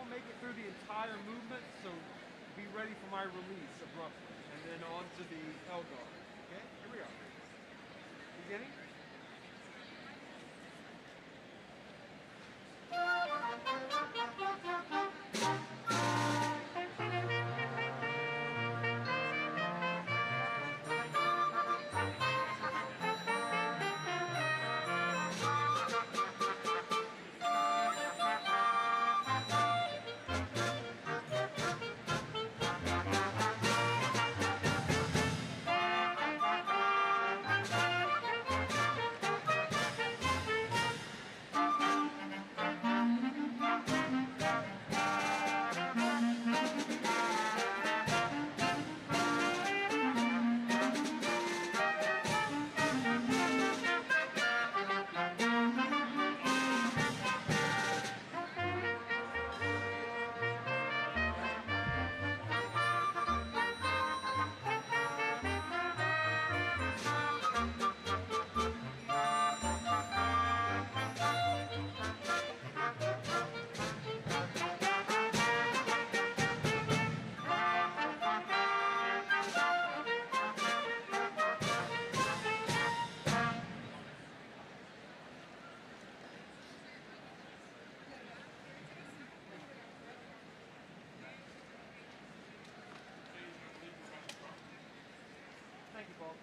won't make it through the entire movement, so be ready for my release abruptly. And then on to the L guard. Okay, here we are. Beginning. Thank you, Paul.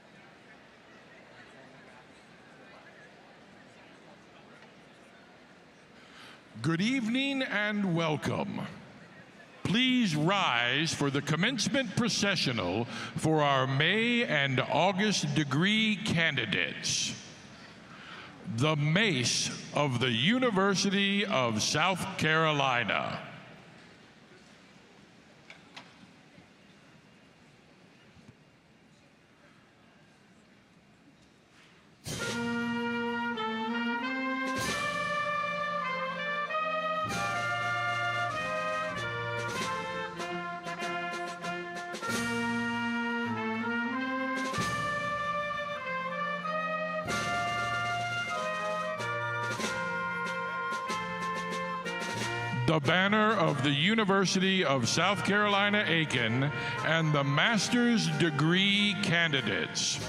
Good evening and welcome. Please rise for the commencement processional for our May and August degree candidates. The Mace of the University of South Carolina. The banner of the University of South Carolina, Aiken, and the master's degree candidates.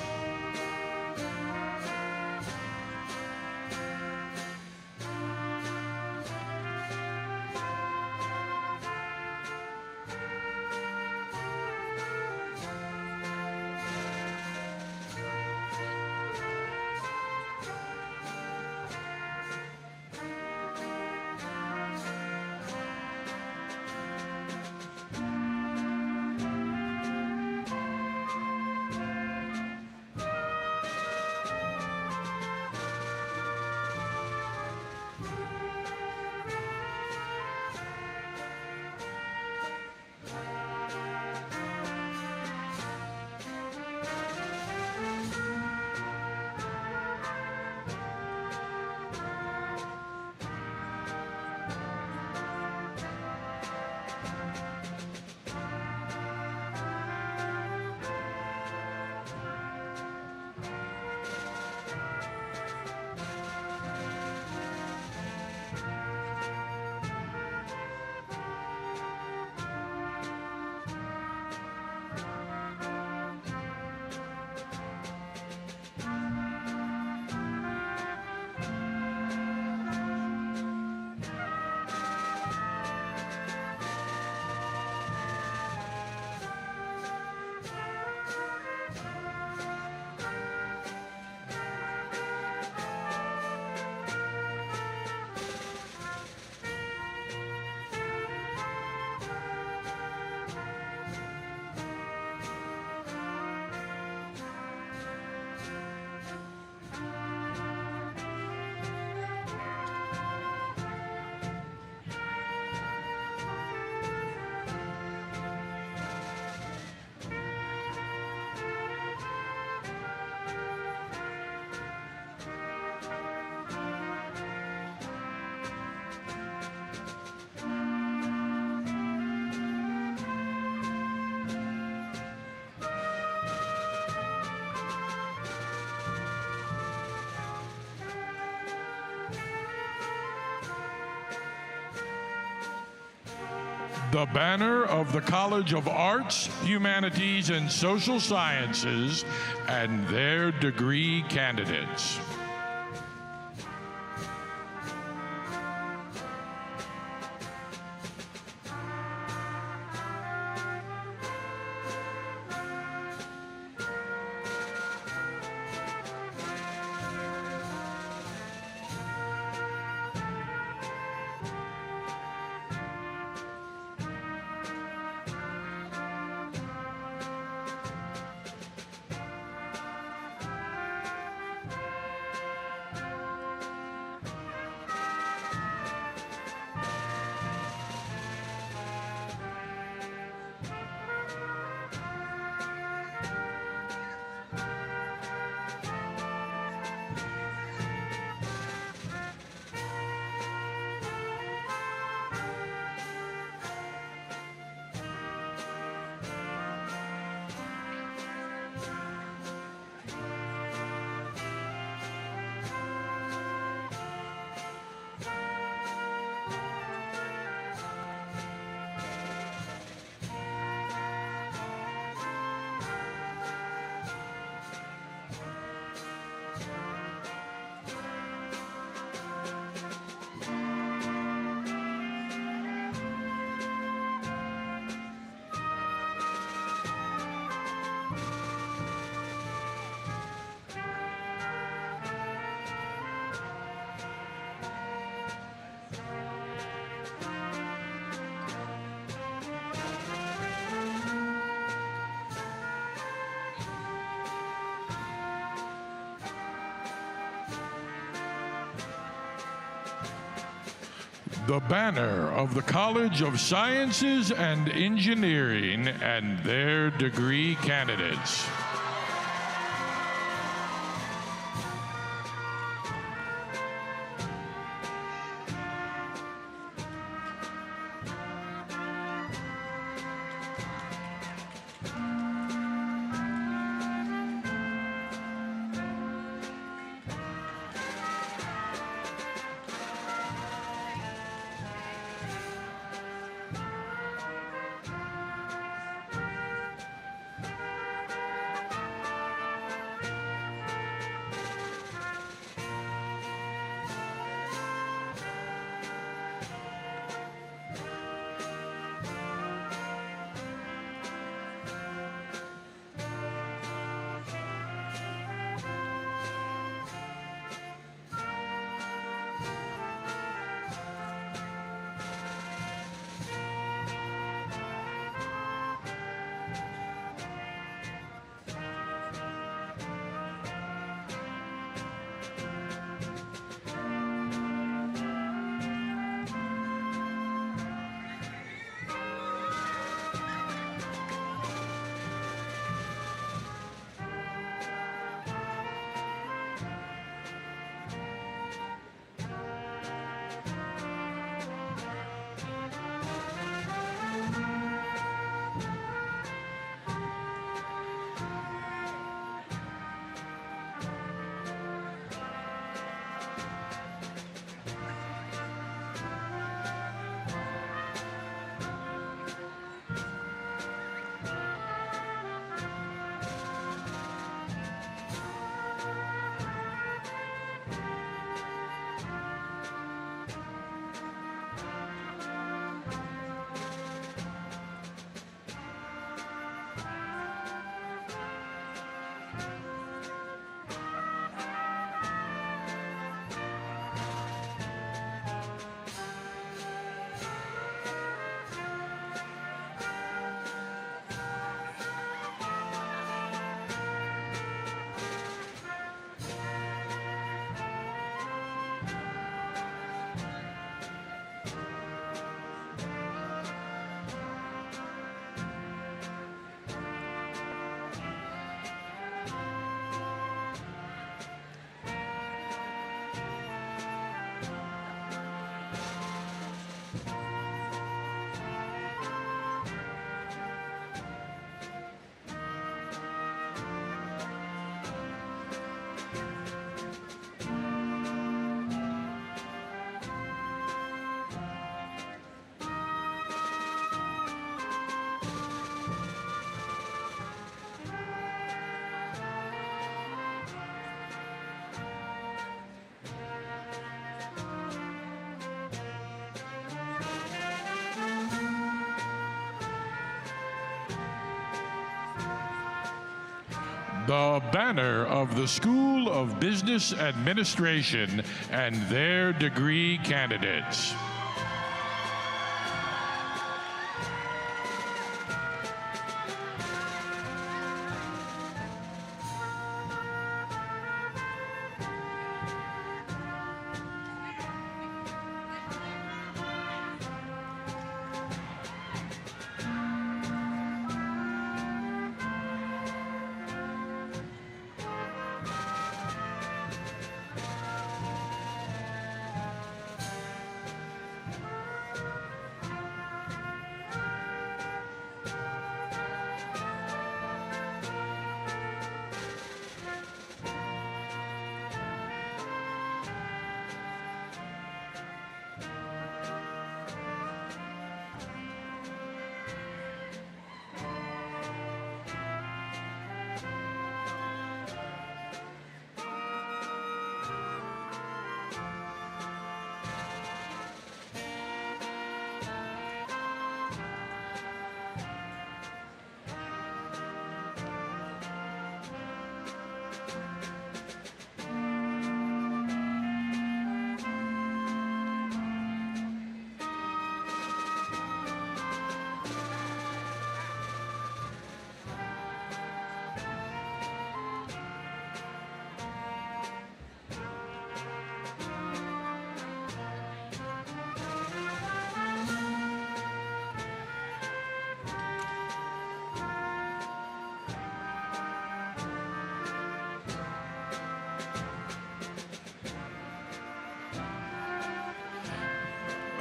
the banner of the College of Arts, Humanities, and Social Sciences and their degree candidates. The banner of the College of Sciences and Engineering and their degree candidates. the banner of the School of Business Administration and their degree candidates.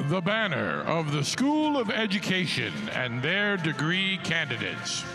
The banner of the School of Education and their degree candidates.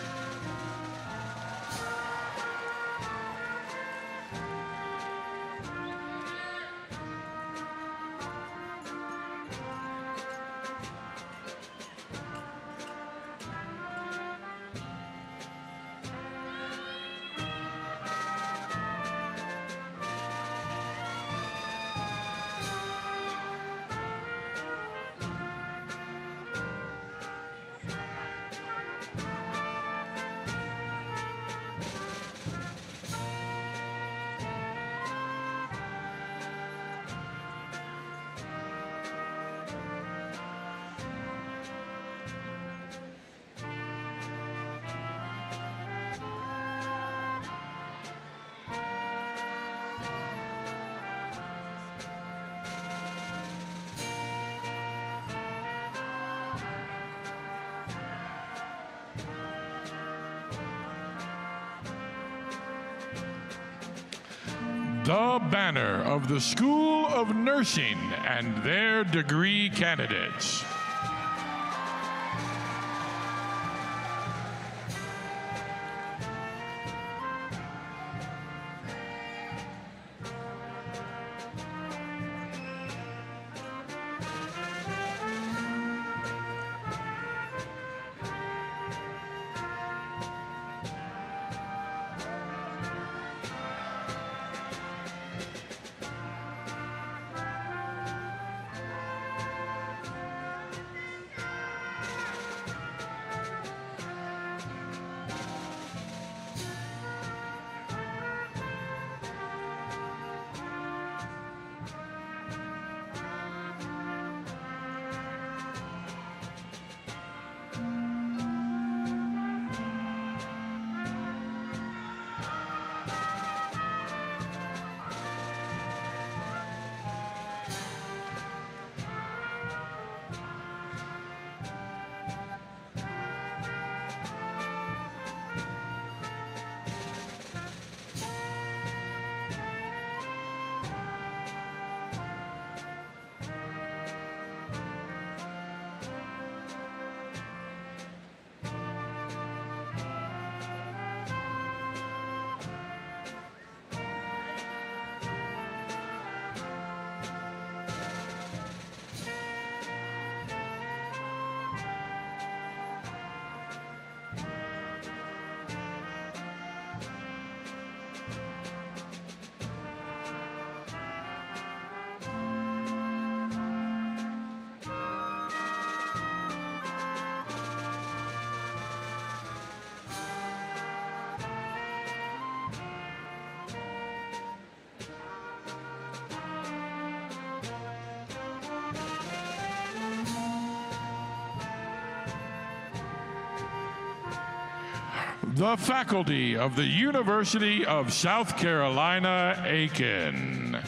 The banner of the School of Nursing and their degree candidates. the faculty of the University of South Carolina, Aiken.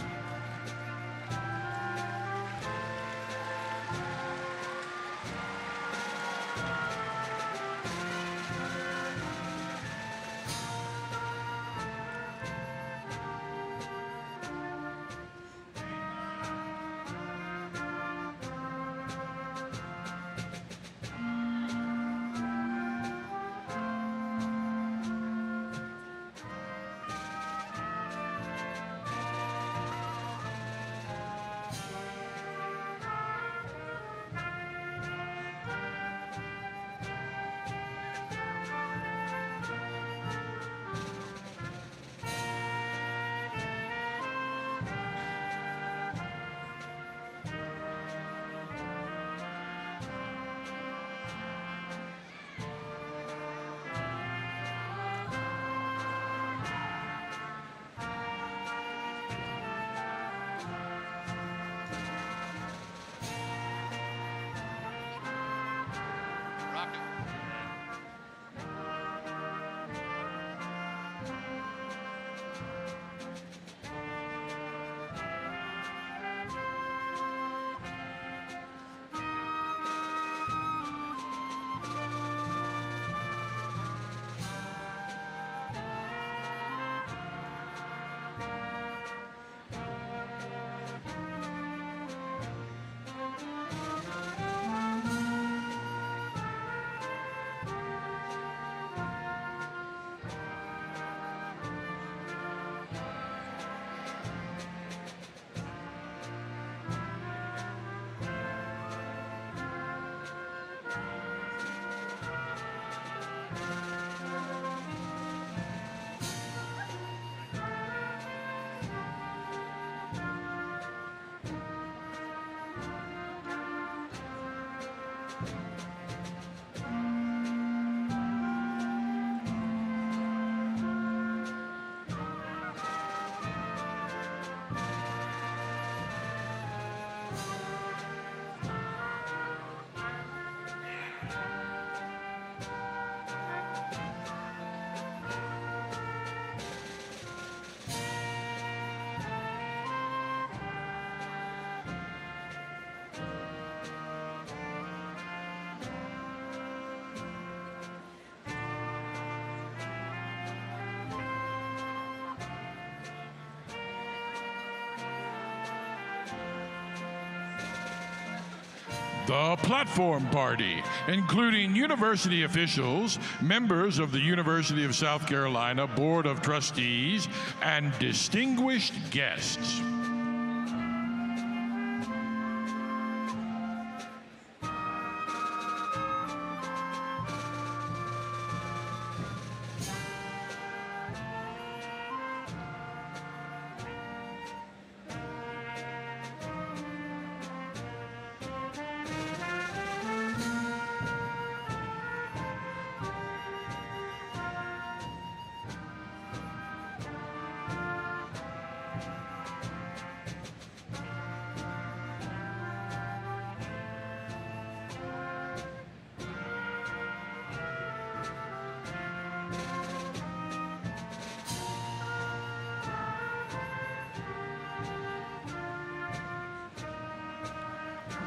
The Platform Party, including university officials, members of the University of South Carolina Board of Trustees, and distinguished guests.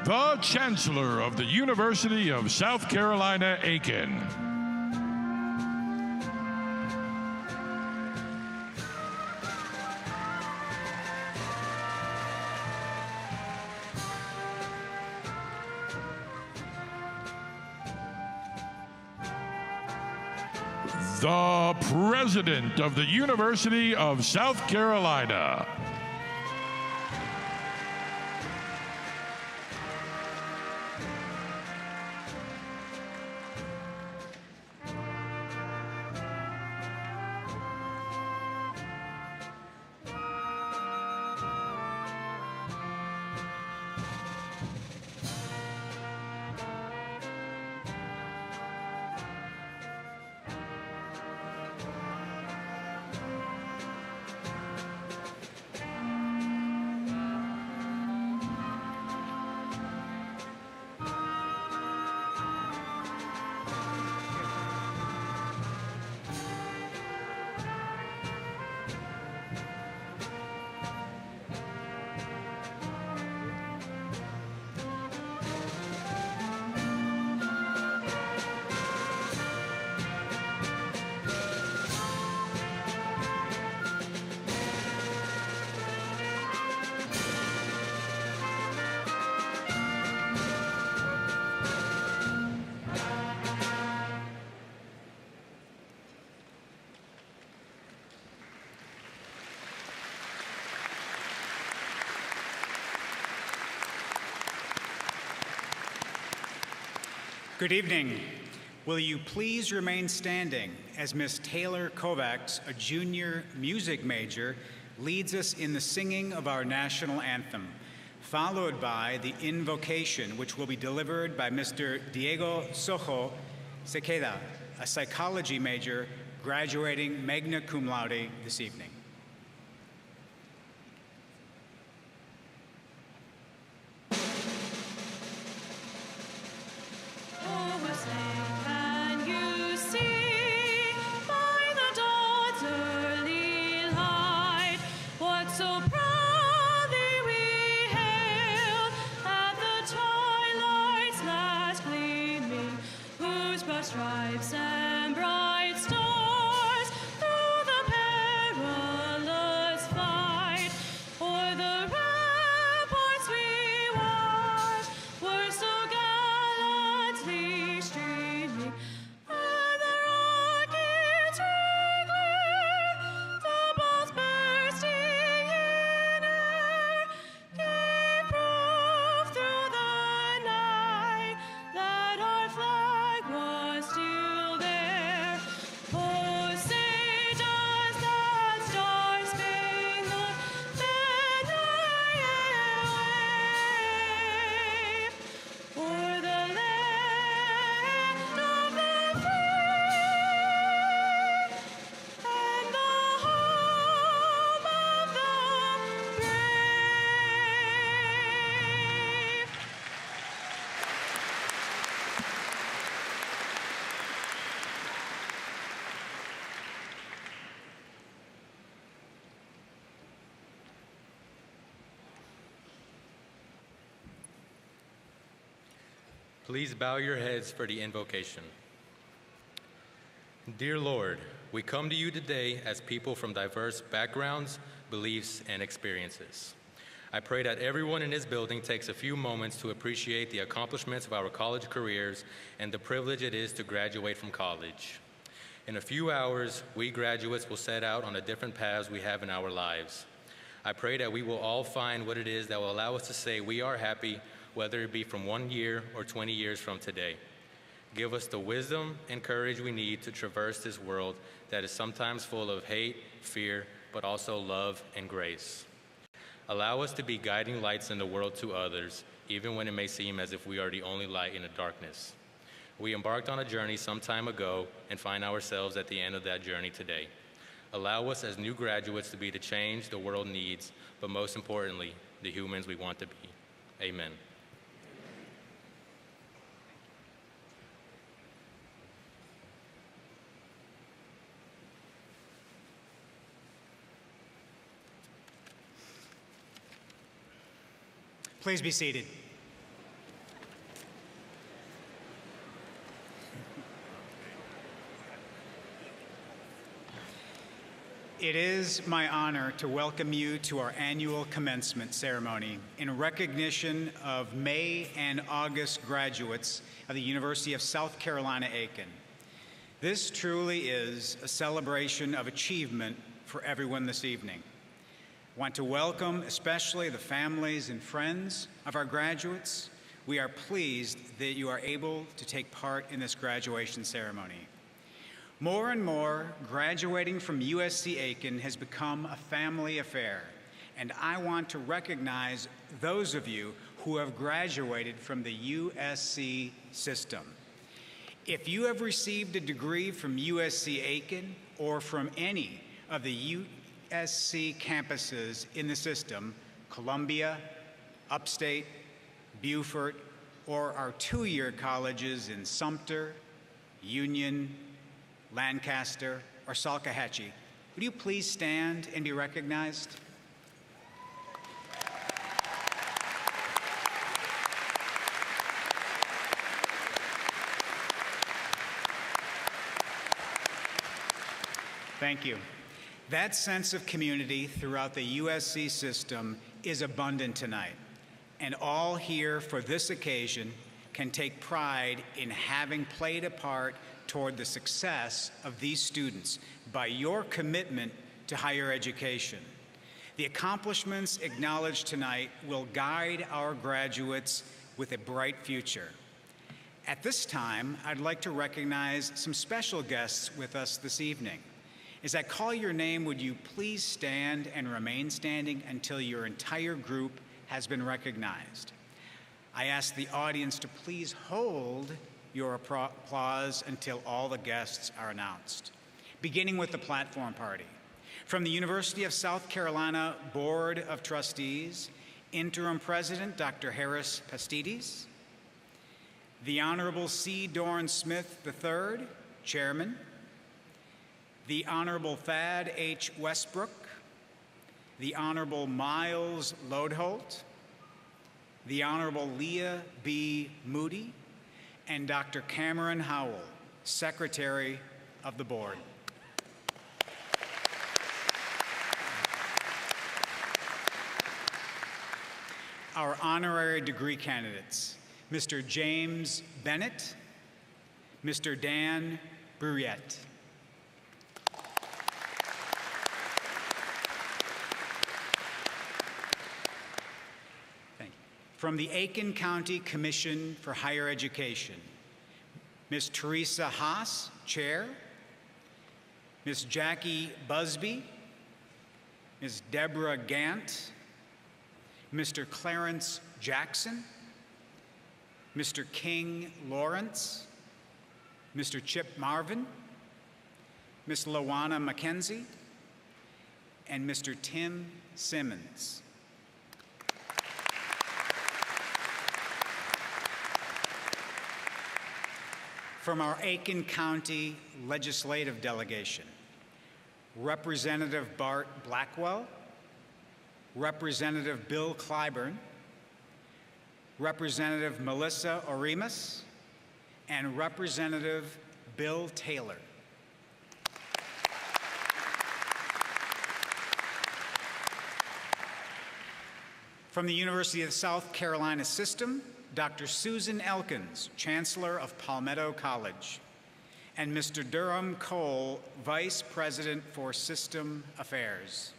The Chancellor of the University of South Carolina, Aiken. The President of the University of South Carolina. Good evening. Will you please remain standing as Miss Taylor Kovacs, a junior music major, leads us in the singing of our national anthem, followed by the invocation, which will be delivered by Mr. Diego Sojo Sequeda, a psychology major graduating magna cum laude this evening. Stripes and bright stars through the perilous fight, o'er the ramparts we watched were so gallantly streaming, and the rockets wriggling, the balls bursting in air, gave proof through the night that our flag was still there. Oh, say does that star-spangled banner yet wave o'er the land of the free and the home of the brave? Please bow your heads for the invocation. Dear Lord, we come to you today as people from diverse backgrounds, beliefs, and experiences. I pray that everyone in this building takes a few moments to appreciate the accomplishments of our college careers and the privilege it is to graduate from college. In a few hours, we graduates will set out on the different paths we have in our lives. I pray that we will all find what it is that will allow us to say we are happy, whether it be from 1 year or 20 years from today. Give us the wisdom and courage we need to traverse this world that is sometimes full of hate, fear, but also love and grace. Allow us to be guiding lights in the world to others, even when it may seem as if we are the only light in the darkness. We embarked on a journey some time ago and find ourselves at the end of that journey today. Allow us as new graduates to be the change the world needs, but most importantly, the humans we want to be. Amen. Please be seated. It is my honor to welcome you to our annual commencement ceremony in recognition of May and August graduates of the University of South Carolina, Aiken. This truly is a celebration of achievement for everyone this evening. I want to welcome especially the families and friends of our graduates. We are pleased that you are able to take part in this graduation ceremony. More and more, graduating from USC Aiken has become a family affair, and I want to recognize those of you who have graduated from the USC system. If you have received a degree from USC Aiken or from any of the USC campuses in the system, Columbia, Upstate, Beaufort, or our two-year colleges in Sumter, Union, Lancaster, or Salkehatchie, would you please stand and be recognized? Thank you. That sense of community throughout the USC system is abundant tonight, and all here for this occasion can take pride in having played a part toward the success of these students by your commitment to higher education. The accomplishments acknowledged tonight will guide our graduates with a bright future. At this time, I'd like to recognize some special guests with us this evening. As I call your name, would you please stand and remain standing until your entire group has been recognized? I ask the audience to please hold your applause until all the guests are announced. Beginning with the platform party. From the University of South Carolina Board of Trustees, Interim President Dr. Harris Pastides, the Honorable C. Dorn Smith III, Chairman, the Honorable Thad H. Westbrook, the Honorable Miles Lodholt, the Honorable Leah B. Moody, and Dr. Cameron Howell, Secretary of the Board. Our honorary degree candidates, Mr. James Bennett, Mr. Dan Bruyette. Thank you. From the Aiken County Commission for Higher Education, Ms. Teresa Haas, Chair, Ms. Jackie Busby, Ms. Deborah Gant, Mr. Clarence Jackson, Mr. King Lawrence, Mr. Chip Marvin, Ms. Lawana McKenzie, and Mr. Tim Simmons. From our Aiken County Legislative Delegation, Representative Bart Blackwell, Representative Bill Clyburn, Representative Melissa Orimas, and Representative Bill Taylor. From the University of South Carolina System, Dr. Susan Elkins, Chancellor of Palmetto College, and Mr. Durham Cole, Vice President for System Affairs.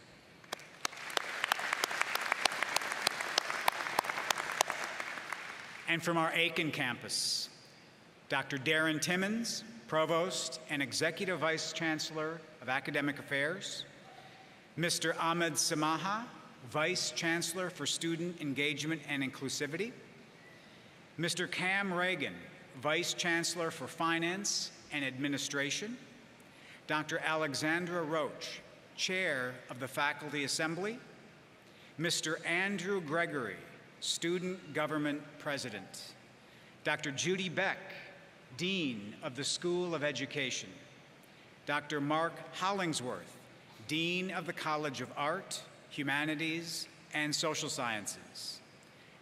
And from our Aiken campus, Dr. Darren Timmons, Provost and Executive Vice Chancellor of Academic Affairs, Mr. Ahmed Samaha, Vice Chancellor for Student Engagement and Inclusivity, Mr. Cam Reagan, Vice Chancellor for Finance and Administration, Dr. Alexandra Roach, Chair of the Faculty Assembly, Mr. Andrew Gregory, Student Government President, Dr. Judy Beck, Dean of the School of Education, Dr. Mark Hollingsworth, Dean of the College of Art, Humanities, and Social Sciences,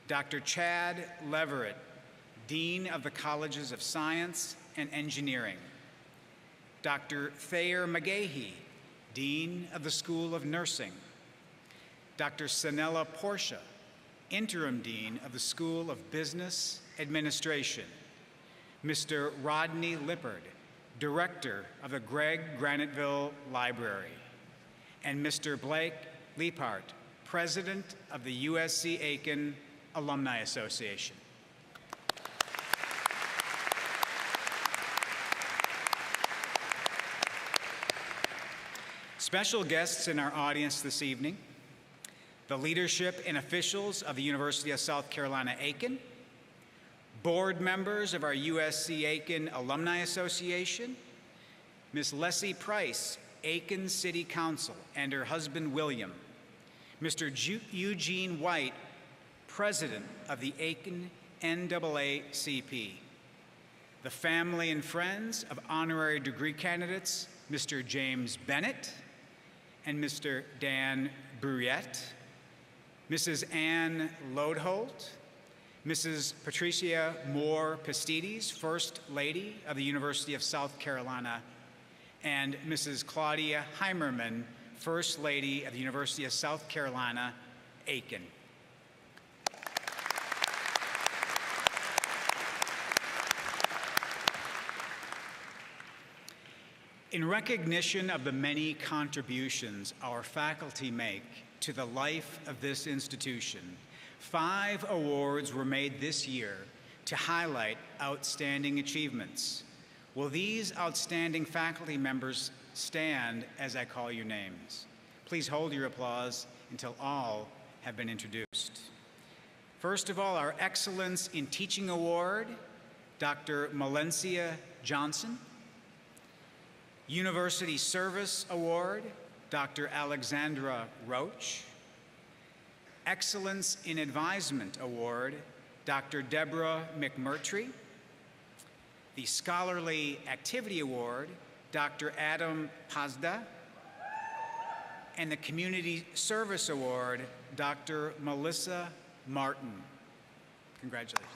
Dr. Chad Leverett, Dean of the Colleges of Science and Engineering, Dr. Thayer McGahey, Dean of the School of Nursing, Dr. Sanella Portia, Interim Dean of the School of Business Administration, Mr. Rodney Lippard, Director of the Greg Graniteville Library, and Mr. Blake Leapart, President of the UofSC Aiken Alumni Association. Special guests in our audience this evening, the leadership and officials of the University of South Carolina Aiken, board members of our UofSC Aiken Alumni Association, Ms. Leslie Price, Aiken City Council, and her husband William, Mr. Eugene White, President of the Aiken NAACP, the family and friends of honorary degree candidates, Mr. James Bennett and Mr. Dan Bruyette, Mrs. Ann Lodholt, Mrs. Patricia Moore Pastides, First Lady of the University of South Carolina, and Mrs. Claudia Heimerman, First Lady of the University of South Carolina, Aiken. In recognition of the many contributions our faculty make to the life of this institution, 5 awards were made this year to highlight outstanding achievements. Will these outstanding faculty members stand as I call your names? Please hold your applause until all have been introduced. First of all, our Excellence in Teaching Award, Dr. Malencia Johnson. University Service Award, Dr. Alexandra Roach. Excellence in Advisement Award, Dr. Deborah McMurtry. The Scholarly Activity Award, Dr. Adam Pazda. And the Community Service Award, Dr. Melissa Martin. Congratulations.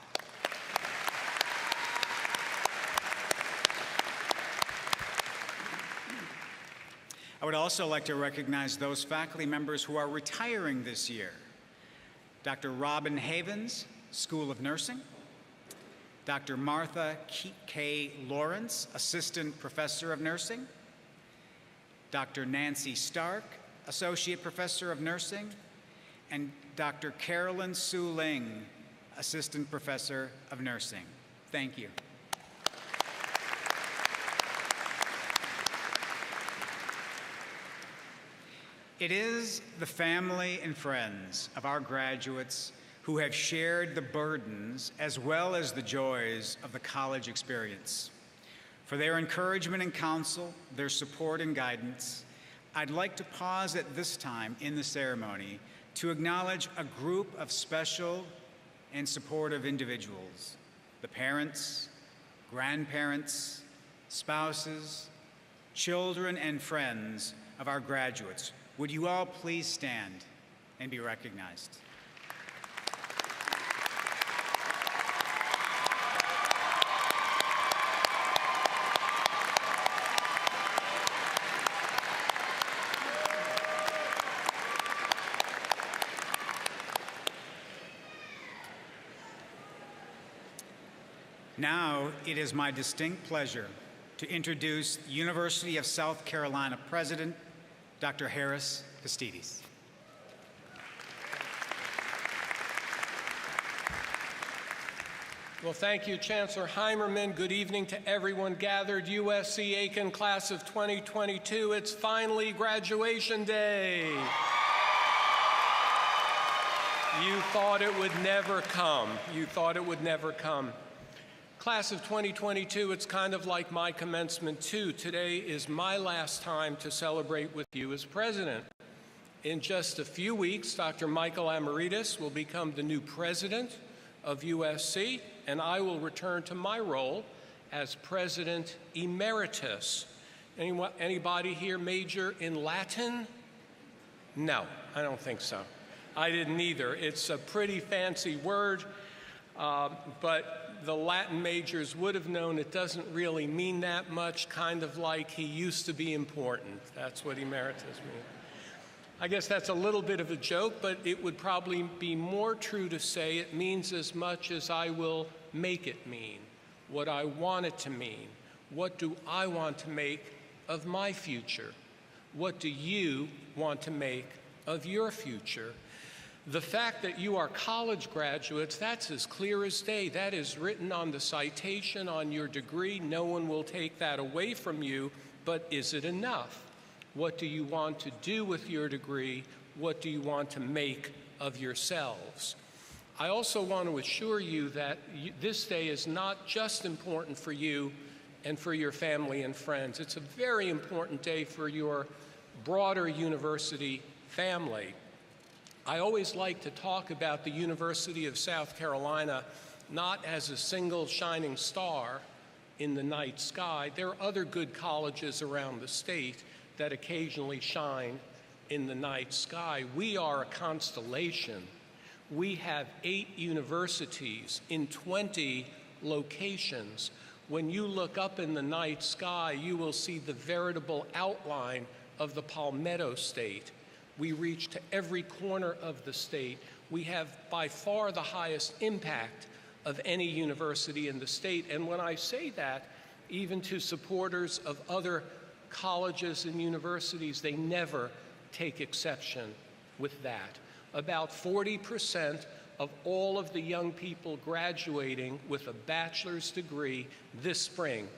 I would also like to recognize those faculty members who are retiring this year. Dr. Robin Havens, School of Nursing. Dr. Martha K. Lawrence, Assistant Professor of Nursing. Dr. Nancy Stark, Associate Professor of Nursing. And Dr. Carolyn Su Ling, Assistant Professor of Nursing. Thank you. It is the family and friends of our graduates who have shared the burdens as well as the joys of the college experience. For their encouragement and counsel, their support and guidance, I'd like to pause at this time in the ceremony to acknowledge a group of special and supportive individuals: the parents, grandparents, spouses, children, and friends of our graduates. Would you all please stand and be recognized? Now, it is my distinct pleasure to introduce University of South Carolina President, Dr. Harris Pastides. Well, thank you, Chancellor Heimerman. Good evening to everyone gathered. UofSC Aiken class of 2022, it's finally graduation day. You thought it would never come. You thought it would never come. Class of 2022, it's kind of like my commencement too. Today is my last time to celebrate with you as president. In just a few weeks, Dr. Michael Amaritis will become the new president of UofSC, and I will return to my role as president emeritus. Anybody here major in Latin? No, I don't think so. I didn't either. It's a pretty fancy word, but the Latin majors would have known it doesn't really mean that much, kind of like he used to be important. That's what emeritus means. I guess that's a little bit of a joke, but it would probably be more true to say it means as much as I will make it mean, what I want it to mean. What do I want to make of my future? What do you want to make of your future? The fact that you are college graduates, that's as clear as day. That is written on the citation on your degree. No one will take that away from you, but is it enough? What do you want to do with your degree? What do you want to make of yourselves? I also want to assure you that this day is not just important for you and for your family and friends. It's a very important day for your broader university family. I always like to talk about the University of South Carolina not as a single shining star in the night sky. There are other good colleges around the state that occasionally shine in the night sky. We are a constellation. We have 8 universities in 20 locations. When you look up in the night sky, you will see the veritable outline of the Palmetto State. We reach to every corner of the state. We have by far the highest impact of any university in the state. And when I say that, even to supporters of other colleges and universities, they never take exception with that. About 40% of all of the young people graduating with a bachelor's degree this spring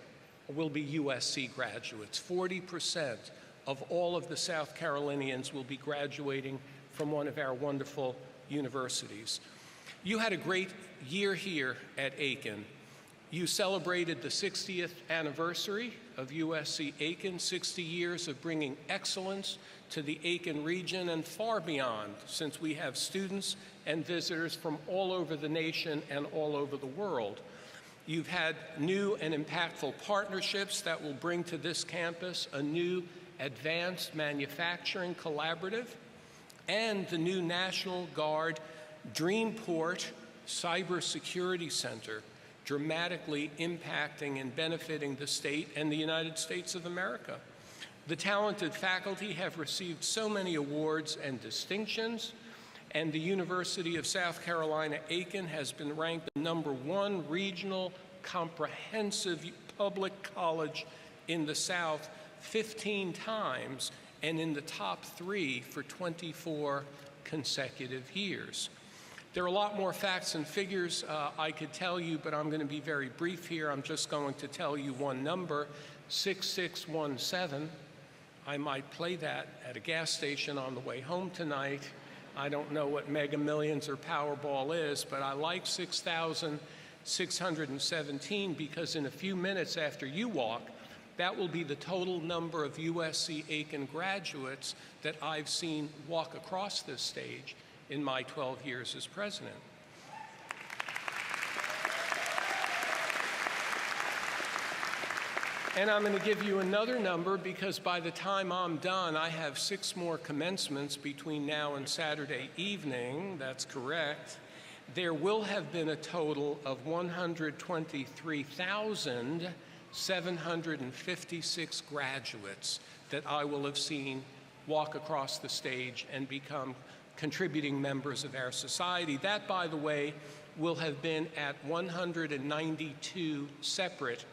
will be USC graduates. 40% of all of the South Carolinians will be graduating from one of our wonderful universities. You had a great year here at Aiken. You celebrated the 60th anniversary of USC Aiken, 60 years of bringing excellence to the Aiken region and far beyond, since we have students and visitors from all over the nation and all over the world. You've had new and impactful partnerships that will bring to this campus a new advanced manufacturing collaborative and the new National Guard Dreamport Cybersecurity Center, dramatically impacting and benefiting the state and the United States of America. The talented faculty have received so many awards and distinctions, and the University of South Carolina Aiken has been ranked the #1 regional comprehensive public college in the South 15 times and in the top 3 for 24 consecutive years. There are a lot more facts and figures I could tell you, but I'm going to be very brief here. I'm just going to tell you one number, 6617. I might play that at a gas station on the way home tonight. I don't know what Mega Millions or Powerball is, but I like 6,617 because in a few minutes after you walk, that will be the total number of USC Aiken graduates that I've seen walk across this stage in my 12 years as president. And I'm going to give you another number because by the time I'm done, I have 6 more commencements between now and Saturday evening. That's correct. There will have been a total of 123,756 graduates that I will have seen walk across the stage and become contributing members of our society. That, by the way, will have been at 192 separate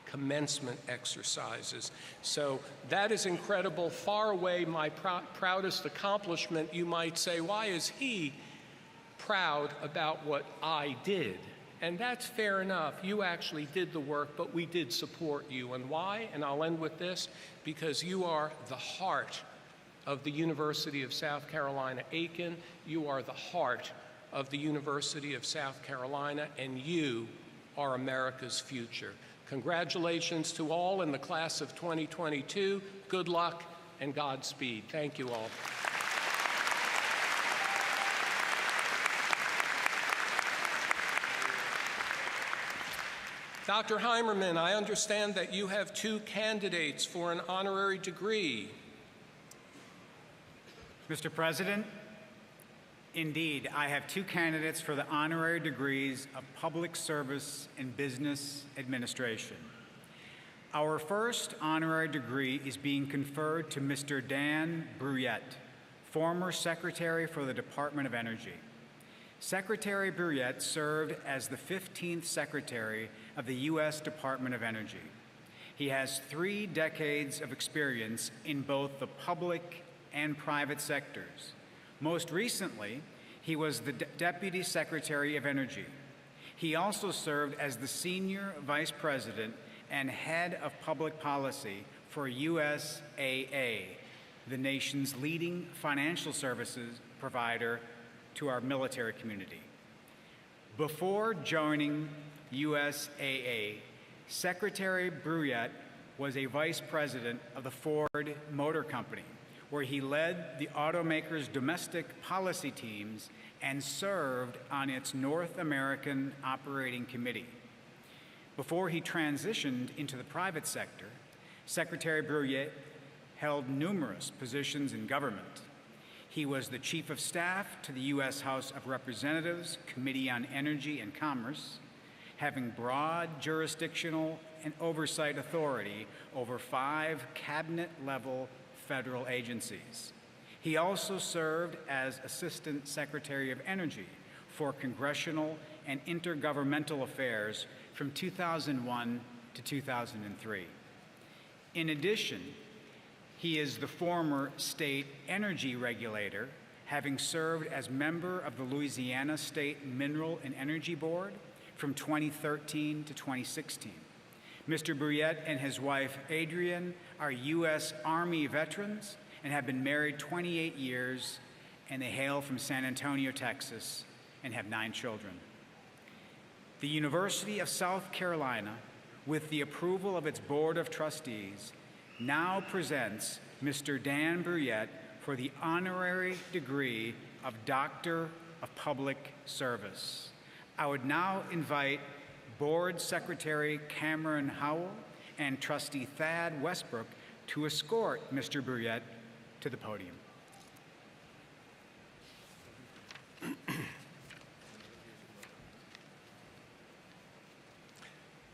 commencement exercises. So that is incredible. Far away my proudest accomplishment. You might say, why is he proud about what I did? And that's fair enough. You actually did the work, but we did support you. And why? And I'll end with this, because you are the heart of the University of South Carolina Aiken. You are the heart of the University of South Carolina, and you are America's future. Congratulations to all in the class of 2022. Good luck and Godspeed. Thank you all. Dr. Heimerman, I understand that you have 2 candidates for an honorary degree. Mr. President, indeed, I have 2 candidates for the honorary degrees of Public Service and Business Administration. Our first honorary degree is being conferred to Mr. Dan Bruyette, former Secretary for the Department of Energy. Secretary Bruyette served as the 15th Secretary of the U.S. Department of Energy. He has 3 decades of experience in both the public and private sectors. Most recently, he was the Deputy Secretary of Energy. He also served as the Senior Vice President and Head of Public Policy for USAA, the nation's leading financial services provider to our military community. Before joining USAA, Secretary Bruyette was a Vice President of the Ford Motor Company, where he led the automaker's domestic policy teams and served on its North American Operating Committee. Before he transitioned into the private sector, Secretary Bruyette held numerous positions in government. He was the Chief of Staff to the U.S. House of Representatives Committee on Energy and Commerce, having broad jurisdictional and oversight authority over 5 cabinet-level federal agencies. He also served as Assistant Secretary of Energy for Congressional and Intergovernmental Affairs from 2001 to 2003. In addition, he is the former state energy regulator, having served as member of the Louisiana State Mineral and Energy Board from 2013 to 2016. Mr. Brouillette and his wife, Adrienne, are U.S. Army veterans and have been married 28 years, and they hail from San Antonio, Texas, and have 9 children. The University of South Carolina, with the approval of its Board of Trustees, now presents Mr. Dan Brouillette for the honorary degree of Doctor of Public Service. I would now invite Board Secretary Cameron Howell and Trustee Thad Westbrook to escort Mr. Brouillette to the podium.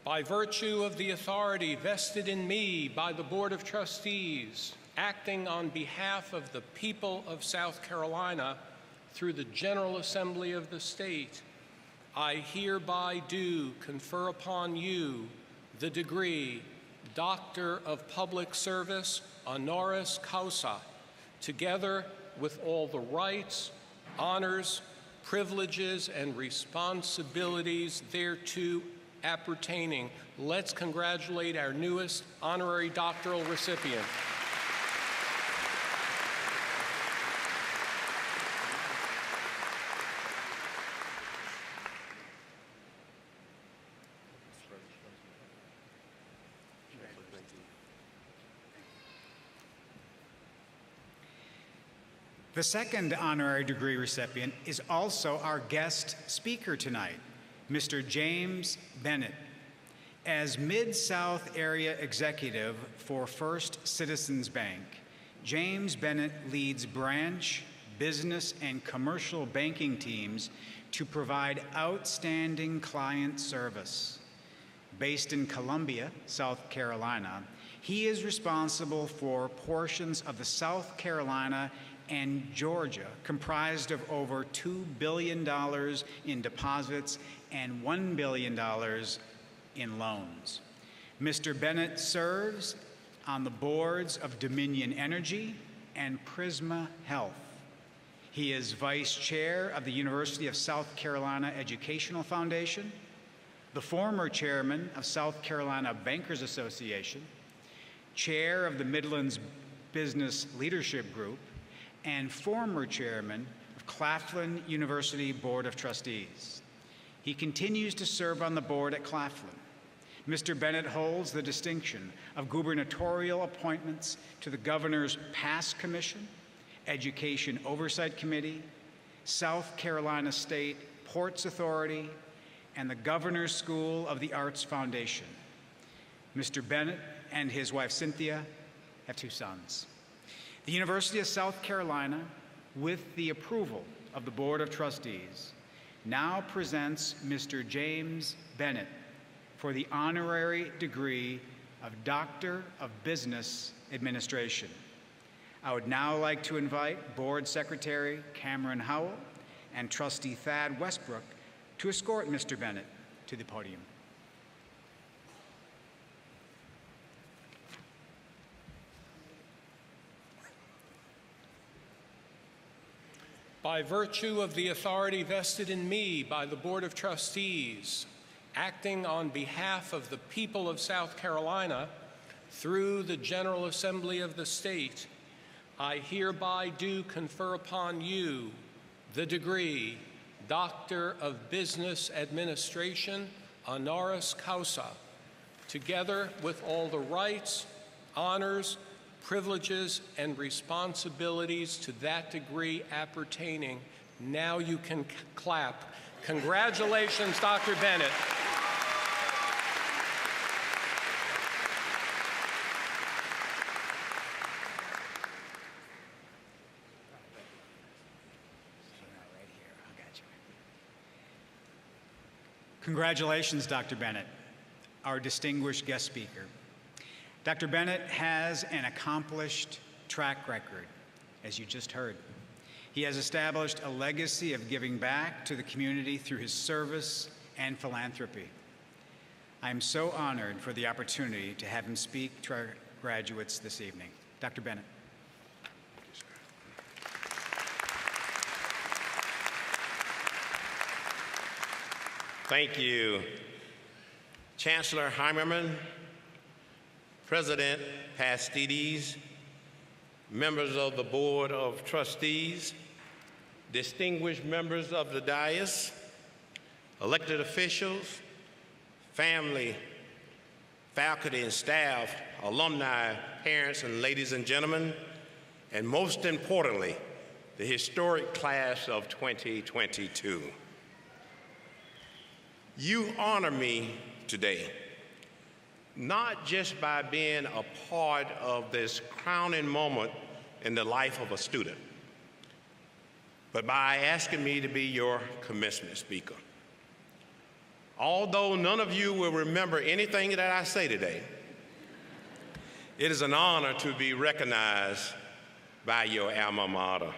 By virtue of the authority vested in me by the Board of Trustees, acting on behalf of the people of South Carolina through the General Assembly of the state, I hereby do confer upon you the degree Doctor of Public Service honoris causa, together with all the rights, honors, privileges, and responsibilities thereto appertaining. Let's congratulate our newest honorary doctoral recipient. The second honorary degree recipient is also our guest speaker tonight, Mr. James Bennett. As Mid-South Area Executive for First Citizens Bank, James Bennett leads branch, business, and commercial banking teams to provide outstanding client service. Based in Columbia, South Carolina, he is responsible for portions of the South Carolina and Georgia, comprised of over $2 billion in deposits and $1 billion in loans. Mr. Bennett serves on the boards of Dominion Energy and Prisma Health. He is Vice Chair of the University of South Carolina Educational Foundation, the former Chairman of South Carolina Bankers Association, Chair of the Midlands Business Leadership Group, and former Chairman of Claflin University Board of Trustees. He continues to serve on the board at Claflin. Mr. Bennett holds the distinction of gubernatorial appointments to the Governor's Pass Commission, Education Oversight Committee, South Carolina State Ports Authority, and the Governor's School of the Arts Foundation. Mr. Bennett and his wife Cynthia have 2 sons. The University of South Carolina, with the approval of the Board of Trustees, now presents Mr. James Bennett for the honorary degree of Doctor of Business Administration. I would now like to invite Board Secretary Cameron Howell and Trustee Thad Westbrook to escort Mr. Bennett to the podium. By virtue of the authority vested in me by the Board of Trustees, acting on behalf of the people of South Carolina through the General Assembly of the state, I hereby do confer upon you the degree Doctor of Business Administration honoris causa, together with all the rights, honors, privileges, and responsibilities to that degree appertaining. Now you can clap. Congratulations, Dr. Bennett. Congratulations, Dr. Bennett, our distinguished guest speaker. Dr. Bennett has an accomplished track record, as you just heard. He has established a legacy of giving back to the community through his service and philanthropy. I am so honored for the opportunity to have him speak to our graduates this evening. Dr. Bennett. Thank you, Chancellor Heimerman, President Pastides, members of the Board of Trustees, distinguished members of the dais, elected officials, family, faculty and staff, alumni, parents, and ladies and gentlemen, and most importantly, the historic class of 2022. You honor me today, not just by being a part of this crowning moment in the life of a student, but by asking me to be your commencement speaker. Although none of you will remember anything that I say today, it is an honor to be recognized by your alma mater.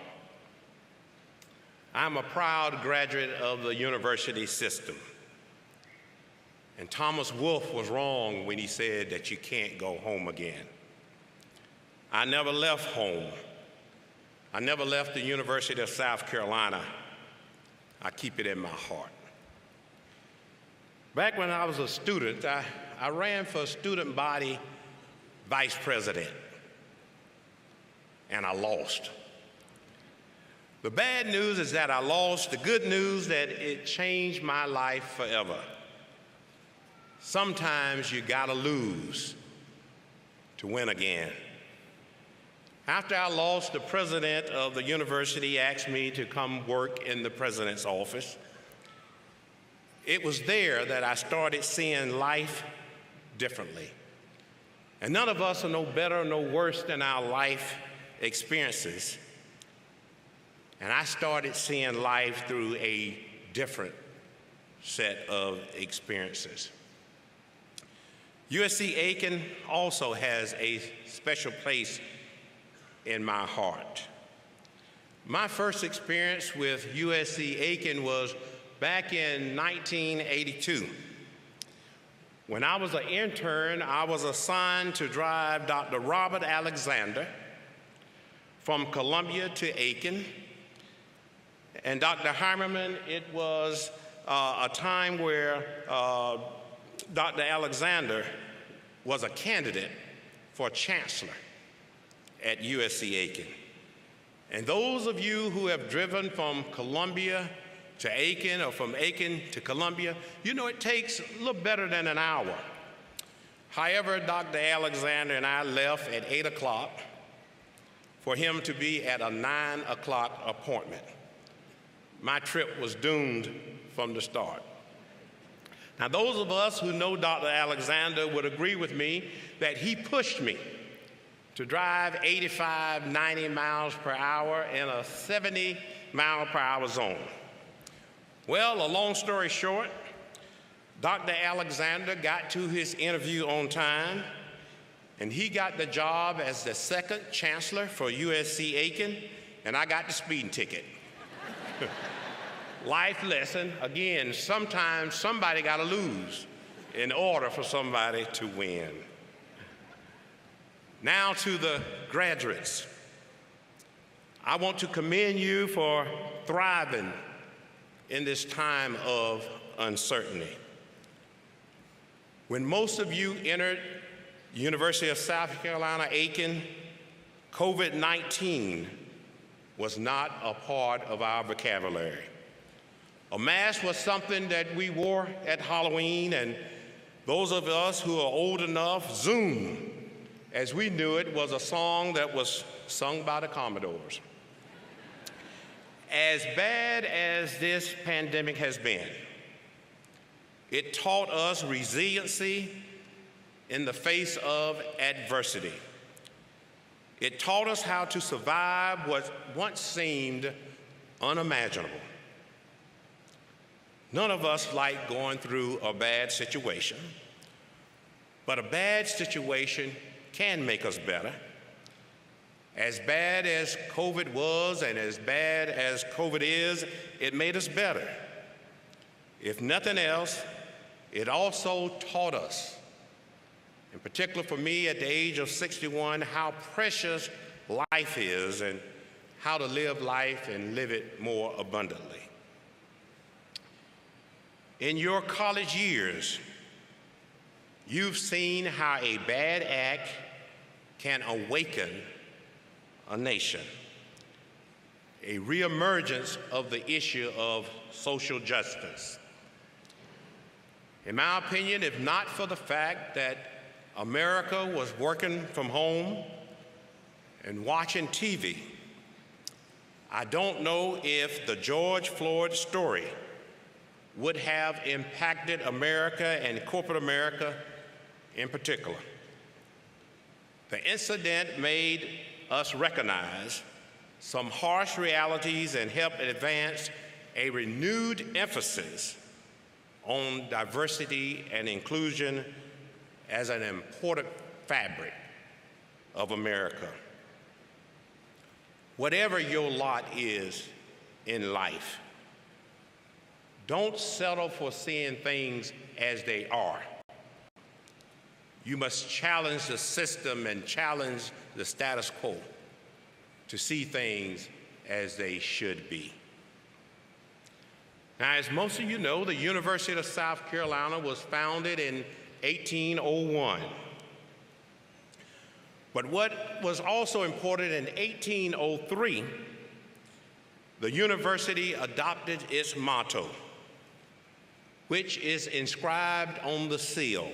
I'm a proud graduate of the university system. And Thomas Wolfe was wrong when he said that you can't go home again. I never left home. I never left the University of South Carolina. I keep it in my heart. Back when I was a student, I ran for student body vice president, and I lost. The bad news is that I lost. The good news that it changed my life forever. Sometimes you gotta lose to win again. After I lost, the president of the university asked me to come work in the president's office. It was there that I started seeing life differently. And none of us are no better or no worse than our life experiences. And I started seeing life through a different set of experiences. UofSC Aiken also has a special place in my heart. My first experience with UofSC Aiken was back in 1982. When I was an intern, I was assigned to drive Dr. Robert Alexander from Columbia to Aiken. And Dr. Heimerman, it was a time where Dr. Alexander was a candidate for chancellor at UofSC Aiken. And those of you who have driven from Columbia to Aiken or from Aiken to Columbia, you know it takes a little better than an hour. However, Dr. Alexander and I left at 8 o'clock for him to be at a 9 o'clock appointment. My trip was doomed from the start. Now, those of us who know Dr. Alexander would agree with me that he pushed me to drive 85, 90 miles per hour in a 70 mile per hour zone. Well, a long story short, Dr. Alexander got to his interview on time, and he got the job as the second chancellor for UofSC Aiken, and I got the speeding ticket. Life lesson, again, sometimes somebody got to lose in order for somebody to win. Now to the graduates. I want to commend you for thriving in this time of uncertainty. When most of you entered University of South Carolina, Aiken, COVID-19 was not a part of our vocabulary. A mask was something that we wore at Halloween, and those of us who are old enough, Zoom, as we knew it, was a song that was sung by the Commodores. As bad as this pandemic has been, it taught us resiliency in the face of adversity. It taught us how to survive what once seemed unimaginable. None of us like going through a bad situation, but a bad situation can make us better. As bad as COVID was and as bad as COVID is, it made us better. If nothing else, it also taught us, in particular for me at the age of 61, how precious life is and how to live life and live it more abundantly. In your college years, you've seen how a bad act can awaken a nation, a reemergence of the issue of social justice. In my opinion, if not for the fact that America was working from home and watching TV, I don't know if the George Floyd story would have impacted America and corporate America in particular. The incident made us recognize some harsh realities and helped advance a renewed emphasis on diversity and inclusion as an important fabric of America. Whatever your lot is in life, don't settle for seeing things as they are. You must challenge the system and challenge the status quo to see things as they should be. Now, as most of you know, the University of South Carolina was founded in 1801. But what was also important in 1803, the university adopted its motto, which is inscribed on the seal: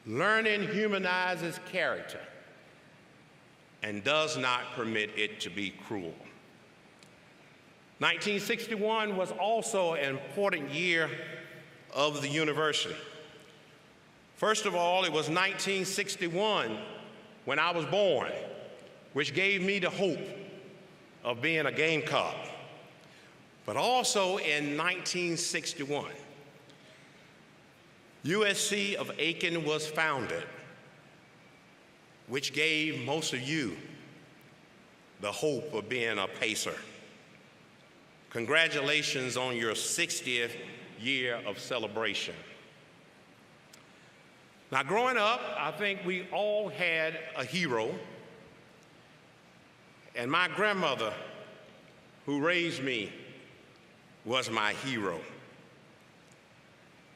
learning humanizes character and does not permit it to be cruel. 1961 was also an important year of the university. First of all, it was 1961 when I was born, which gave me the hope of being a Gamecock. But also in 1961, UofSC of Aiken was founded, which gave most of you the hope of being a Pacer. Congratulations on your 60th year of celebration. Now, growing up, I think we all had a hero, and my grandmother, who raised me, was my hero.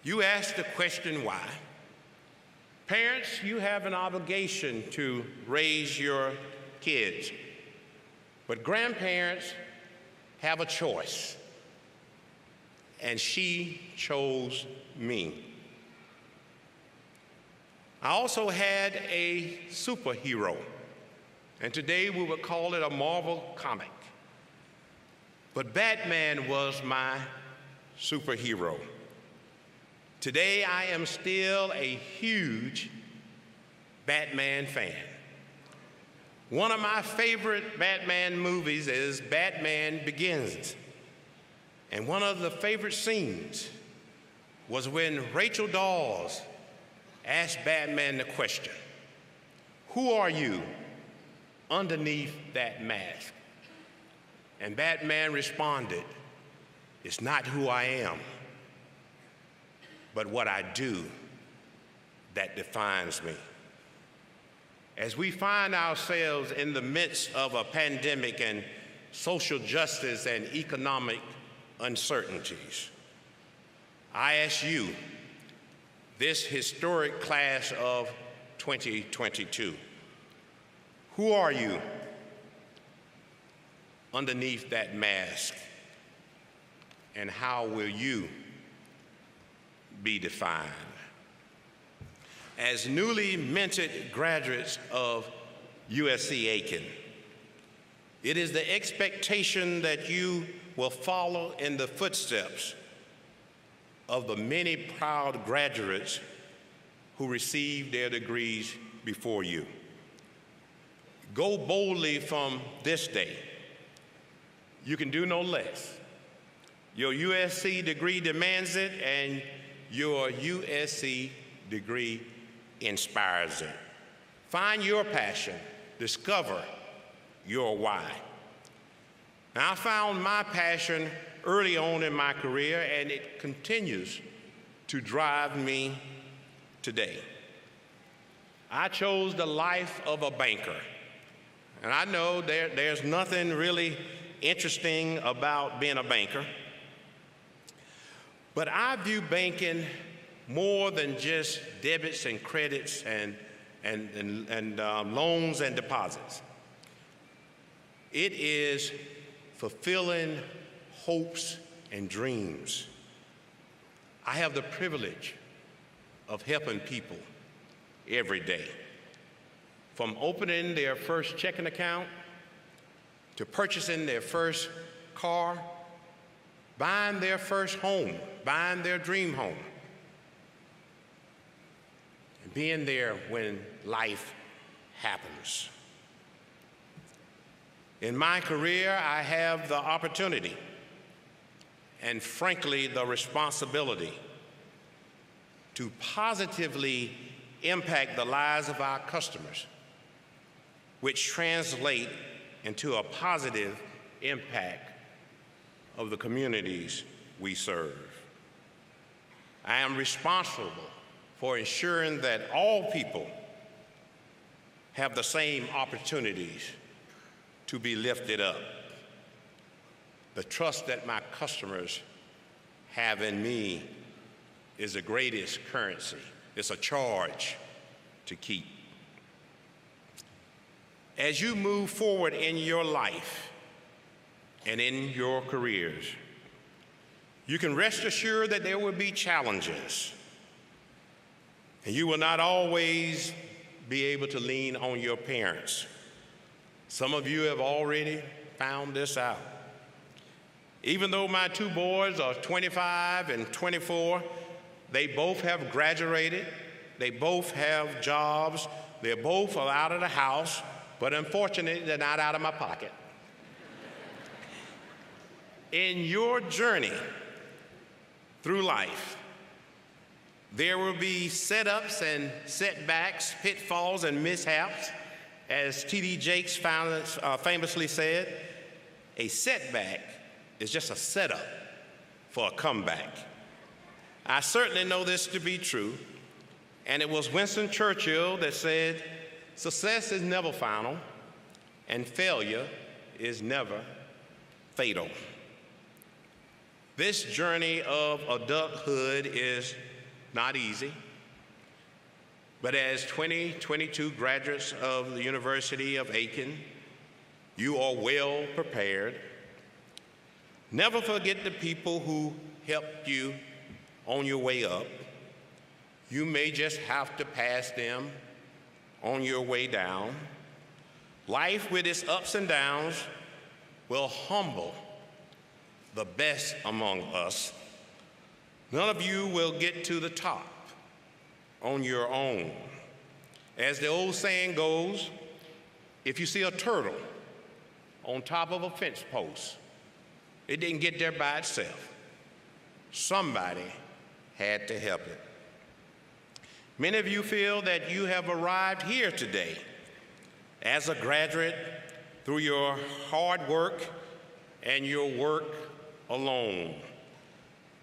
You asked the question why. Parents, you have an obligation to raise your kids, but grandparents have a choice, and she chose me. I also had a superhero, and today we would call it a Marvel comic. But Batman was my superhero. Today I am still a huge Batman fan. One of my favorite Batman movies is Batman Begins. And one of the favorite scenes was when Rachel Dawes asked Batman the question, "Who are you underneath that mask?" And Batman responded, "It's not who I am, but what I do that defines me." As we find ourselves in the midst of a pandemic and social justice and economic uncertainties, I ask you, this historic class of 2022, who are you underneath that mask, and how will you be defined? As newly minted graduates of UofSC Aiken, it is the expectation that you will follow in the footsteps of the many proud graduates who received their degrees before you. Go boldly from this day. You can do no less. Your UofSC degree demands it, and your UofSC degree inspires it. Find your passion, discover your why. Now, I found my passion early on in my career, and it continues to drive me today. I chose the life of a banker, and I know there's nothing really interesting about being a banker, But I view banking more than just debits and credits and loans and deposits. It is fulfilling hopes and dreams. I have the privilege of helping people every day, from opening their first checking account to purchasing their first car, buying their first home, buying their dream home, and being there when life happens. In my career, I have the opportunity and, frankly, the responsibility to positively impact the lives of our customers, which translate into a positive impact of the communities we serve. I am responsible for ensuring that all people have the same opportunities to be lifted up. The trust that my customers have in me is the greatest currency. It's a charge to keep. As you move forward in your life and in your careers, you can rest assured that there will be challenges, and you will not always be able to lean on your parents. Some of you have already found this out. Even though my two boys are 25 and 24, they both have graduated, they both have jobs, they're both out of the house, but unfortunately, they're not out of my pocket. In your journey through life, there will be setups and setbacks, pitfalls and mishaps. As T.D. Jakes famously said, a setback is just a setup for a comeback. I certainly know this to be true, and it was Winston Churchill that said, "Success is never final, and failure is never fatal." This journey of adulthood is not easy, but as 2022 graduates of the University of Aiken, you are well prepared. Never forget the people who helped you on your way up. You may just have to pass them on your way down. Life with its ups and downs will humble the best among us. None of you will get to the top on your own. As the old saying goes, if you see a turtle on top of a fence post, it didn't get there by itself. Somebody had to help it. Many of you feel that you have arrived here today as a graduate through your hard work and your work alone.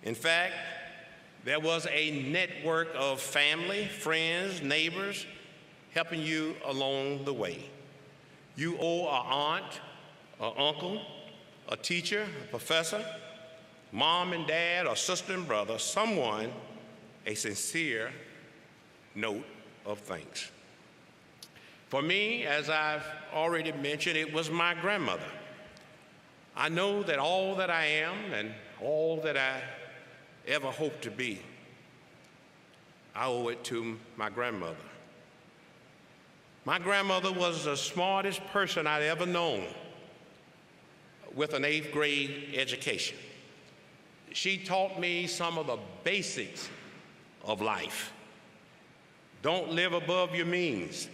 In fact, there was a network of family, friends, neighbors helping you along the way. You owe an aunt, an uncle, a teacher, a professor, mom and dad, or sister and brother, someone, a sincere note of thanks. For me, as I've already mentioned, it was my grandmother. I know that all that I am and all that I ever hope to be, I owe it to my grandmother. My grandmother was the smartest person I'd ever known with an 8th grade education. She taught me some of the basics of life. Don't live above your means.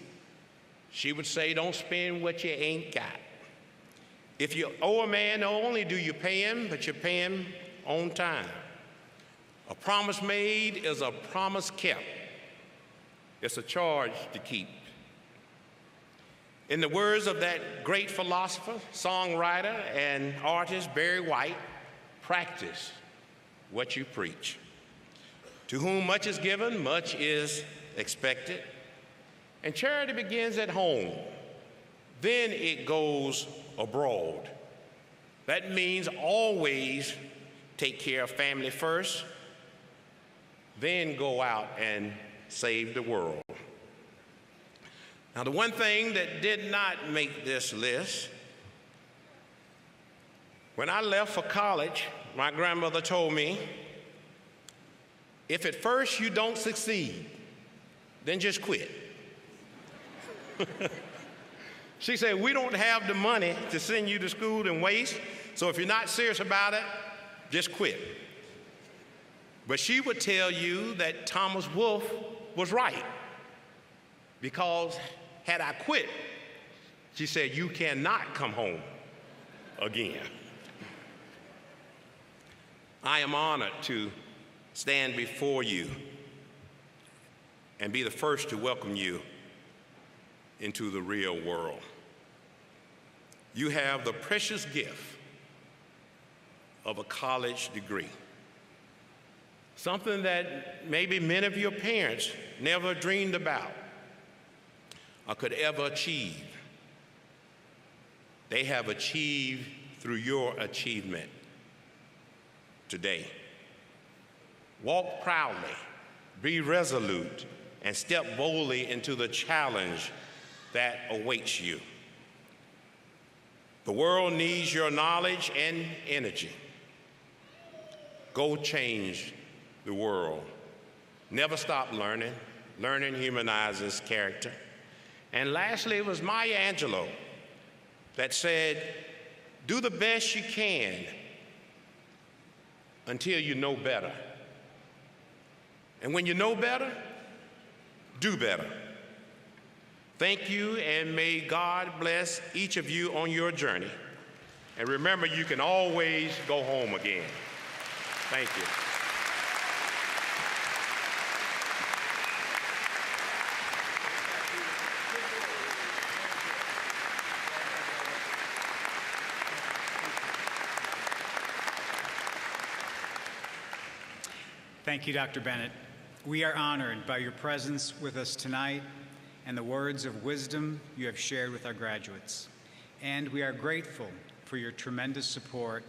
She would say, don't spend what you ain't got. If you owe a man, not only do you pay him, but you pay him on time. A promise made is a promise kept. It's a charge to keep. In the words of that great philosopher, songwriter, and artist Barry White, practice what you preach. To whom much is given, much is expected. And charity begins at home. Then it goes abroad. That means always take care of family first then go out and save the world. Now, the one thing that did not make this list, when I left for college, my grandmother told me, if at first you don't succeed, then just quit. She said, we don't have the money to send you to school and waste, so if you're not serious about it, just quit. But she would tell you that Thomas Wolfe was right, because had I quit, she said, you cannot come home again. I am honored to stand before you and be the first to welcome you into the real world. You have the precious gift of a college degree, something that maybe many of your parents never dreamed about or could ever achieve. They have achieved through your achievement today. Walk proudly, be resolute, and step boldly into the challenge that awaits you. The world needs your knowledge and energy. Go change the world. Never stop learning. Learning humanizes character. And lastly, it was Maya Angelou that said, do the best you can until you know better. And when you know better, do better. Thank you, and may God bless each of you on your journey. And remember, you can always go home again. Thank you. Thank you, Dr. Bennett. We are honored by your presence with us tonight and the words of wisdom you have shared with our graduates. And we are grateful for your tremendous support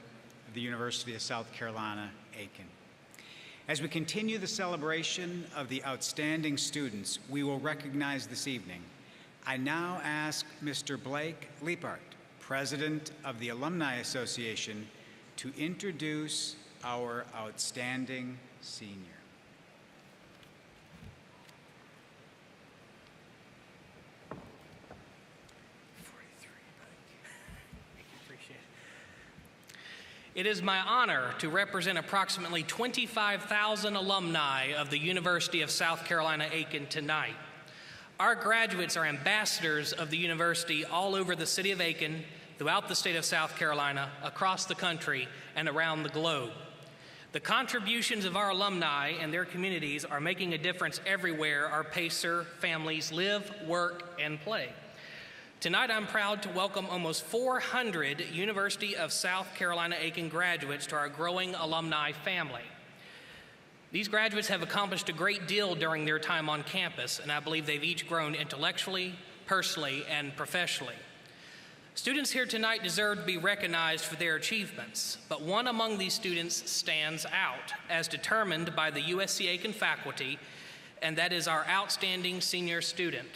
of the University of South Carolina, Aiken. As we continue the celebration of the outstanding students we will recognize this evening, I now ask Mr. Blake Liepart, President of the Alumni Association, to introduce our outstanding senior. It is my honor to represent approximately 25,000 alumni of the University of South Carolina, Aiken tonight. Our graduates are ambassadors of the university all over the city of Aiken, throughout the state of South Carolina, across the country, and around the globe. The contributions of our alumni and their communities are making a difference everywhere our Pacer families live, work, and play. Tonight, I'm proud to welcome almost 400 University of South Carolina Aiken graduates to our growing alumni family. These graduates have accomplished a great deal during their time on campus, and I believe they've each grown intellectually, personally, and professionally. Students here tonight deserve to be recognized for their achievements, but one among these students stands out, as determined by the UofSC Aiken faculty, and that is our Outstanding Senior Student.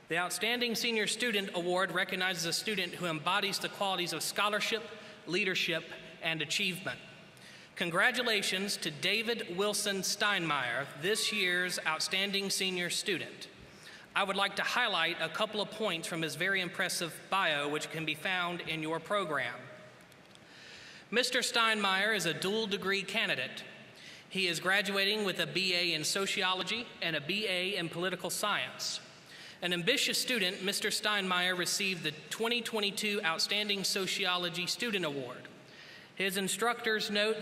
The Outstanding Senior Student Award recognizes a student who embodies the qualities of scholarship, leadership, and achievement. Congratulations to David Wilson Steinmeier, this year's Outstanding Senior Student. I would like to highlight a couple of points from his very impressive bio, which can be found in your program. Mr. Steinmeier is a dual degree candidate. He is graduating with a BA in sociology and a BA in political science. An ambitious student, Mr. Steinmeier received the 2022 Outstanding Sociology Student Award. His instructors note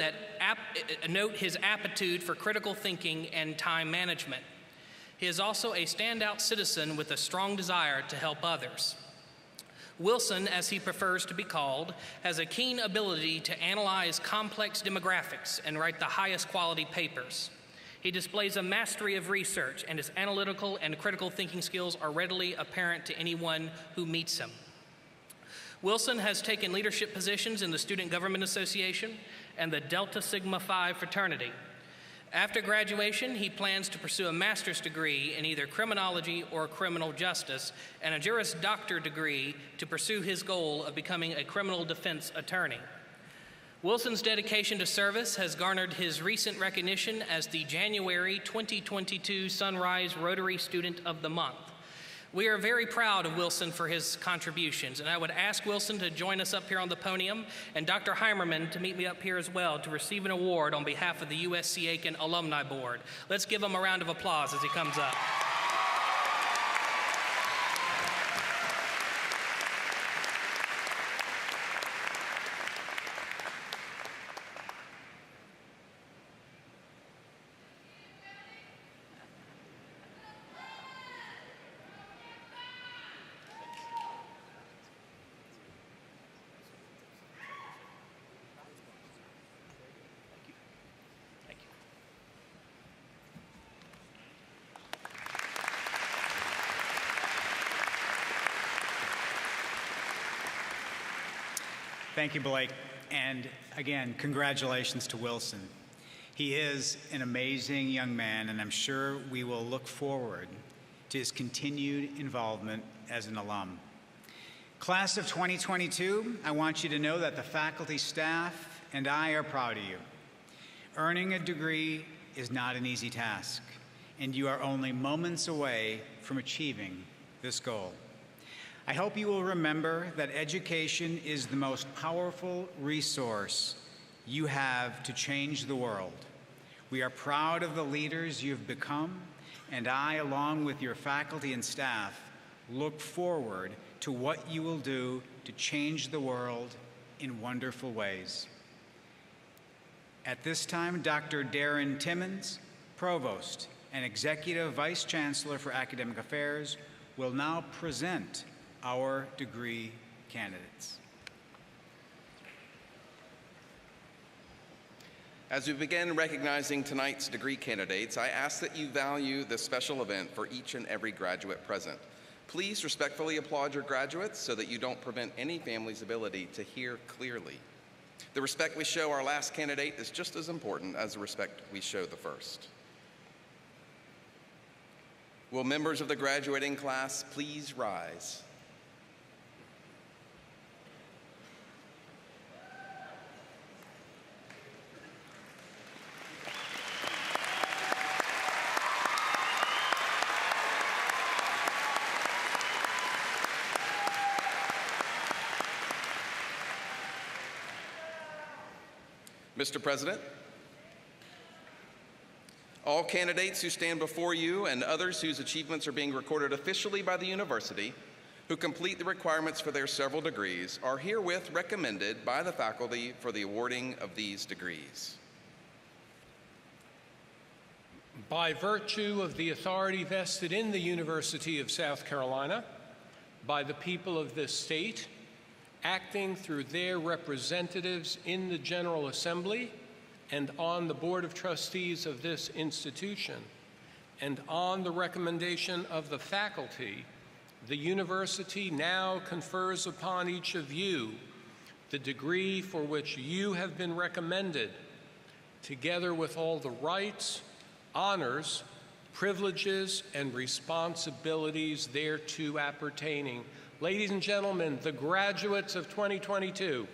his aptitude for critical thinking and time management. He is also a standout citizen with a strong desire to help others. Wilson, as he prefers to be called, has a keen ability to analyze complex demographics and write the highest quality papers. He displays a mastery of research, and his analytical and critical thinking skills are readily apparent to anyone who meets him. Wilson has taken leadership positions in the Student Government Association and the Delta Sigma Phi fraternity. After graduation, he plans to pursue a master's degree in either criminology or criminal justice and a Juris Doctor degree to pursue his goal of becoming a criminal defense attorney. Wilson's dedication to service has garnered his recent recognition as the January 2022 Sunrise Rotary Student of the Month. We are very proud of Wilson for his contributions, and I would ask Wilson to join us up here on the podium and Dr. Heimerman to meet me up here as well to receive an award on behalf of the UofSC Aiken Alumni Board. Let's give him a round of applause as he comes up. Thank you, Blake. And again, congratulations to Wilson. He is an amazing young man, and I'm sure we will look forward to his continued involvement as an alum. Class of 2022, I want you to know that the faculty, staff, and I are proud of you. Earning a degree is not an easy task, and you are only moments away from achieving this goal. I hope you will remember that education is the most powerful resource you have to change the world. We are proud of the leaders you've become, and I, along with your faculty and staff, look forward to what you will do to change the world in wonderful ways. At this time, Dr. Darren Timmons, Provost and Executive Vice Chancellor for Academic Affairs, will now present our degree candidates. As we begin recognizing tonight's degree candidates, I ask that you value this special event for each and every graduate present. Please respectfully applaud your graduates so that you don't prevent any family's ability to hear clearly. The respect we show our last candidate is just as important as the respect we show the first. Will members of the graduating class please rise? Mr. President, all candidates who stand before you and others whose achievements are being recorded officially by the university who complete the requirements for their several degrees are herewith recommended by the faculty for the awarding of these degrees. By virtue of the authority vested in the University of South Carolina, by the people of this state, acting through their representatives in the General Assembly and on the Board of Trustees of this institution, and on the recommendation of the faculty, the university now confers upon each of you the degree for which you have been recommended, together with all the rights, honors, privileges, and responsibilities thereto appertaining. Ladies and gentlemen, the graduates of 2022.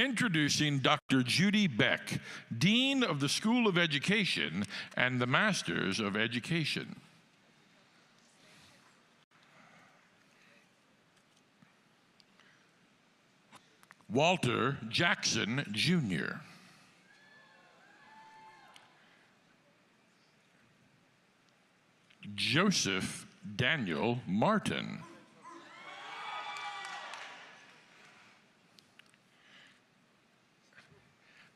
Introducing Dr. Judy Beck, Dean of the School of Education and the Masters of Education. Walter Jackson, Jr. Joseph Daniel Martin.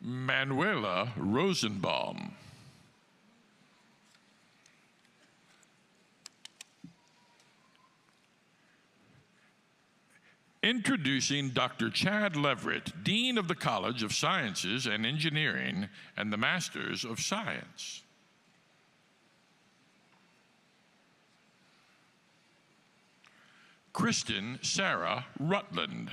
Manuela Rosenbaum. Introducing Dr. Chad Leverett, Dean of the College of Sciences and Engineering and the Masters of Science. Kristen Sarah Rutland.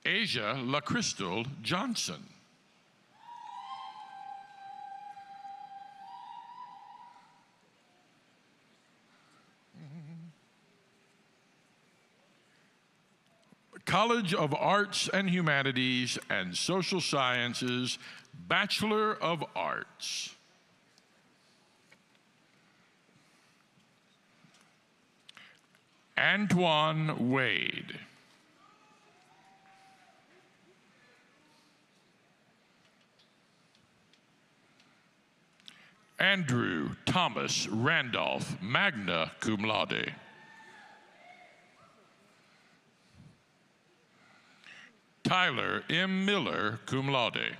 Asia LaCrystal Johnson. College of Arts and Humanities and Social Sciences, Bachelor of Arts. Antoine Wade. Andrew Thomas Randolph, magna cum laude. Tyler M. Miller, cum laude.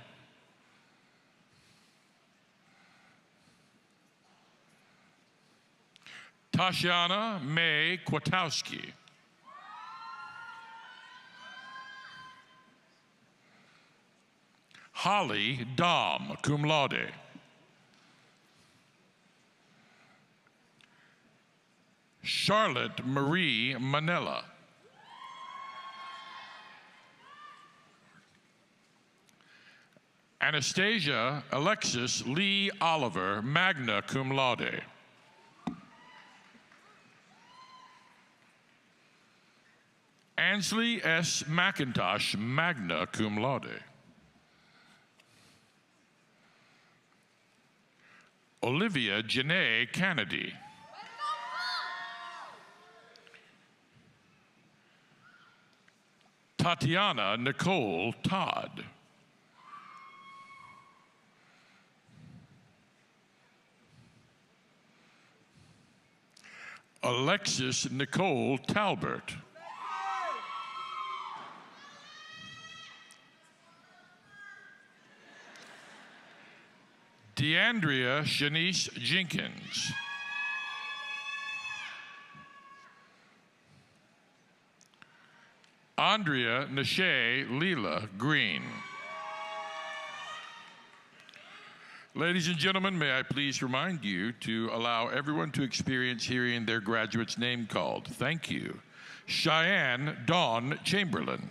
Tashiana May Kwiatkowski. Holly Dom, cum laude. Charlotte Marie Manella. Anastasia Alexis Lee Oliver, magna cum laude. Ansley S. McIntosh, magna cum laude. Olivia Janae Kennedy. Tatiana Nicole Todd. Alexis Nicole Talbert. DeAndrea Shanice Jenkins. Andrea Nashe Leela Green. Ladies and gentlemen, may I please remind you to allow everyone to experience hearing their graduate's name called. Thank you. Cheyenne Dawn Chamberlain.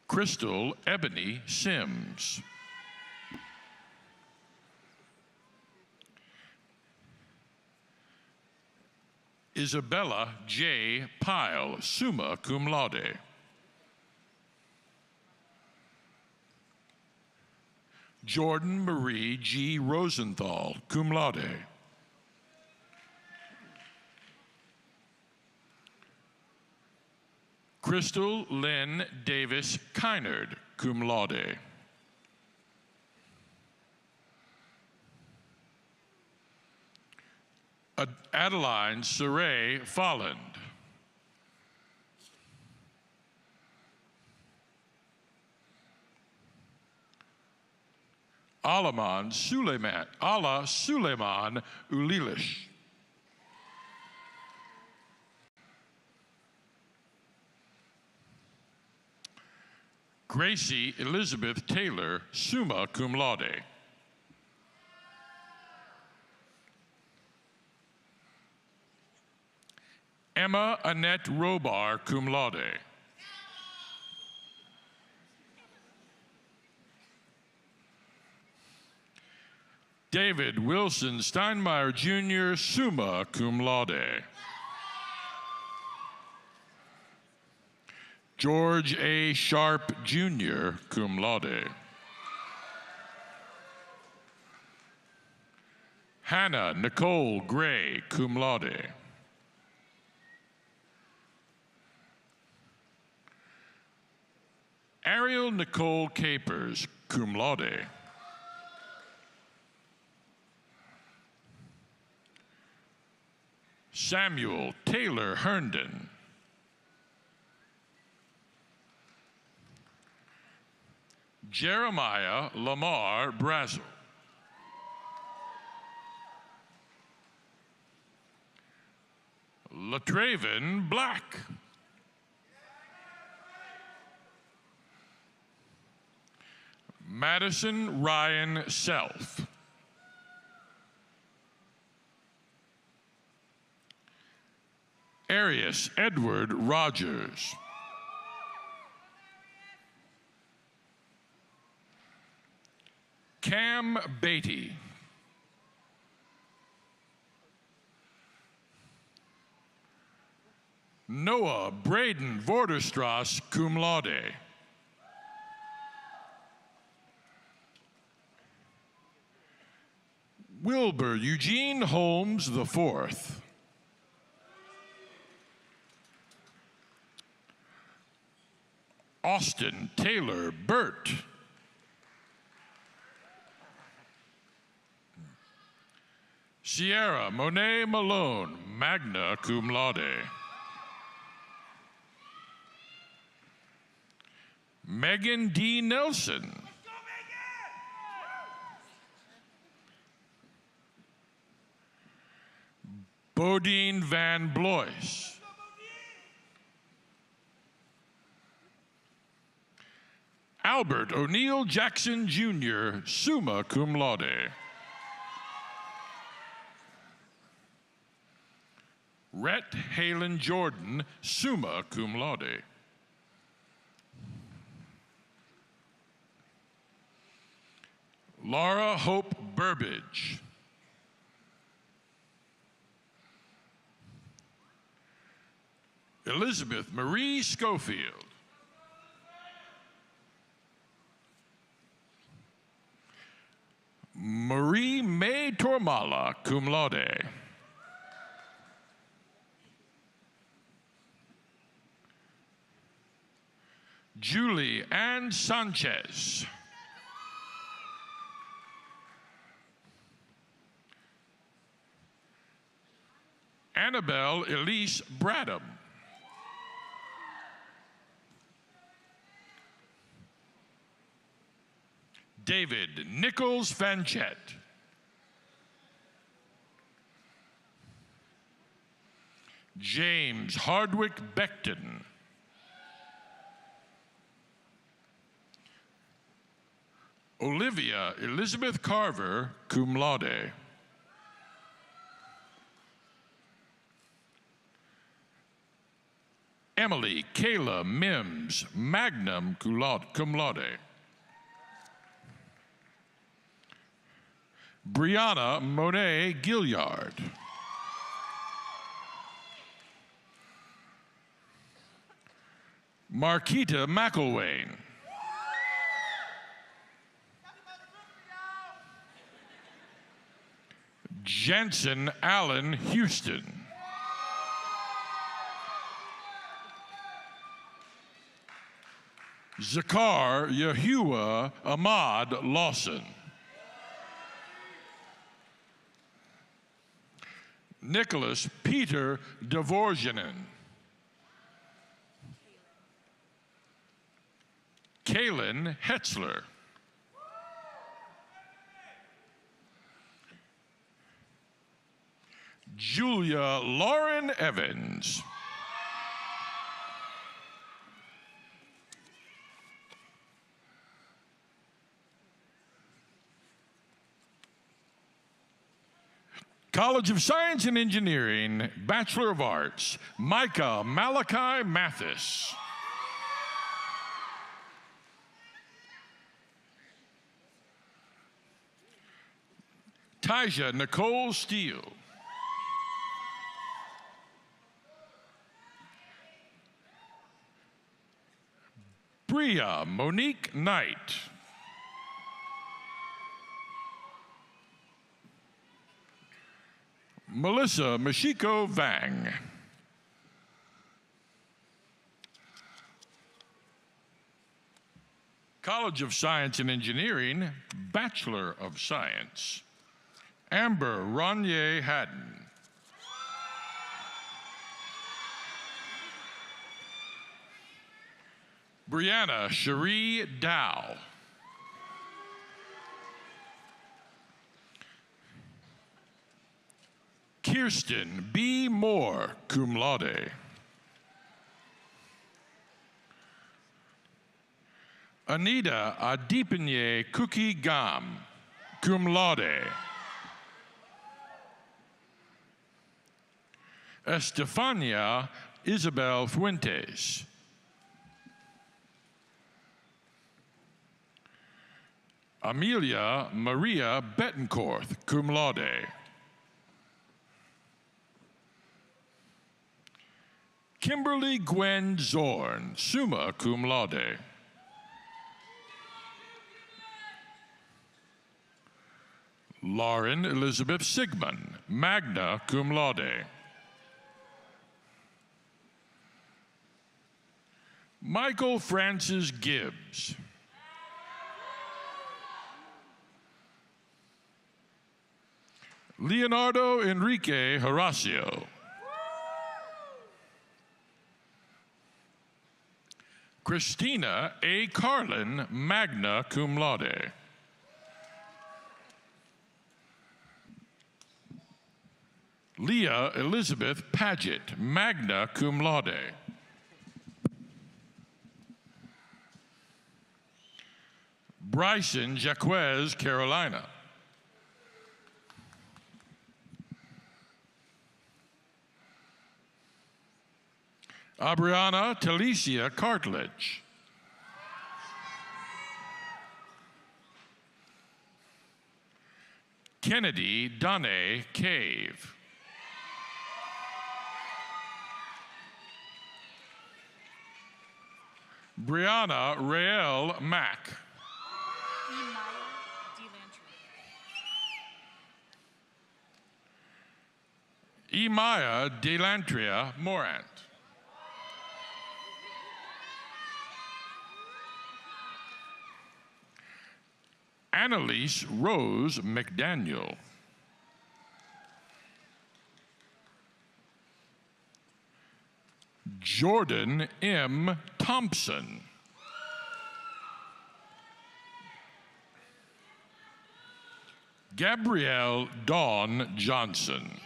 Crystal Ebony Sims. Isabella J. Pyle, summa cum laude. Jordan Marie G. Rosenthal, cum laude. Crystal Lynn Davis Kynard, cum laude. Adeline Saray Folland. Allah Suleiman Ulilish. Gracie Elizabeth Taylor, summa cum laude. Emma Annette Robar, cum laude. David Wilson Steinmeier, Jr., summa cum laude. George A. Sharp, Jr., cum laude. Hannah Nicole Gray, cum laude. Ariel Nicole Capers, cum laude. Samuel Taylor Herndon. Jeremiah Lamar Brazel. Latraven Black. Madison Ryan Self. Arius Edward Rogers. Cam Beatty. Noah Braden Vorderstrass, cum laude. Wilbur Eugene Holmes IV. Austin Taylor Burt. Sierra Monet Malone, magna cum laude. Megan D. Nelson. Bodine Van Blois. Albert O'Neill Jackson, Jr., summa cum laude. Rhett Halen Jordan, summa cum laude. Laura Hope Burbage. Elizabeth Marie Schofield. Marie May Tormala, cum laude. Julie Ann Sanchez. Annabelle Elise Bradham. David Nichols Fanchette. James Hardwick Beckton. Olivia Elizabeth Carver, cum laude. Emily Kayla Mims, magna cum laude. Brianna Monet Gilliard. Marquita McElwain. Jensen Allen Houston. Zakar Yahuwah Ahmad Lawson. Nicholas Peter Dvorzhinin. Kaylin Hetzler. Julia Lauren Evans. College of Science and Engineering, Bachelor of Arts, Micah Malachi Mathis. Tyja Nicole Steele. Bria Monique Knight. Melissa Mashiko Vang. College of Science and Engineering, Bachelor of Science, Amber Ronye Haddon. Brianna Cherie Dow. Kirsten B. Moore, cum laude. Anita Adipanye Cookie Gam, cum laude. Estefania Isabel Fuentes. Amelia Maria Bettencourt, cum laude. Kimberly Gwen Zorn, summa cum laude. Lauren Elizabeth Sigmund, magna cum laude. Michael Francis Gibbs. Leonardo Enrique Horacio. Christina A. Carlin, magna cum laude. Leah Elizabeth Paget, magna cum laude. Bryson Jaquez Carolina. Abriana Talicia Cartledge. Kennedy Dane Cave. Brianna Rael Mack. Emaya Delantria Morant. Annalise Rose McDaniel. Jordan M. Thompson. Gabrielle Dawn Johnson.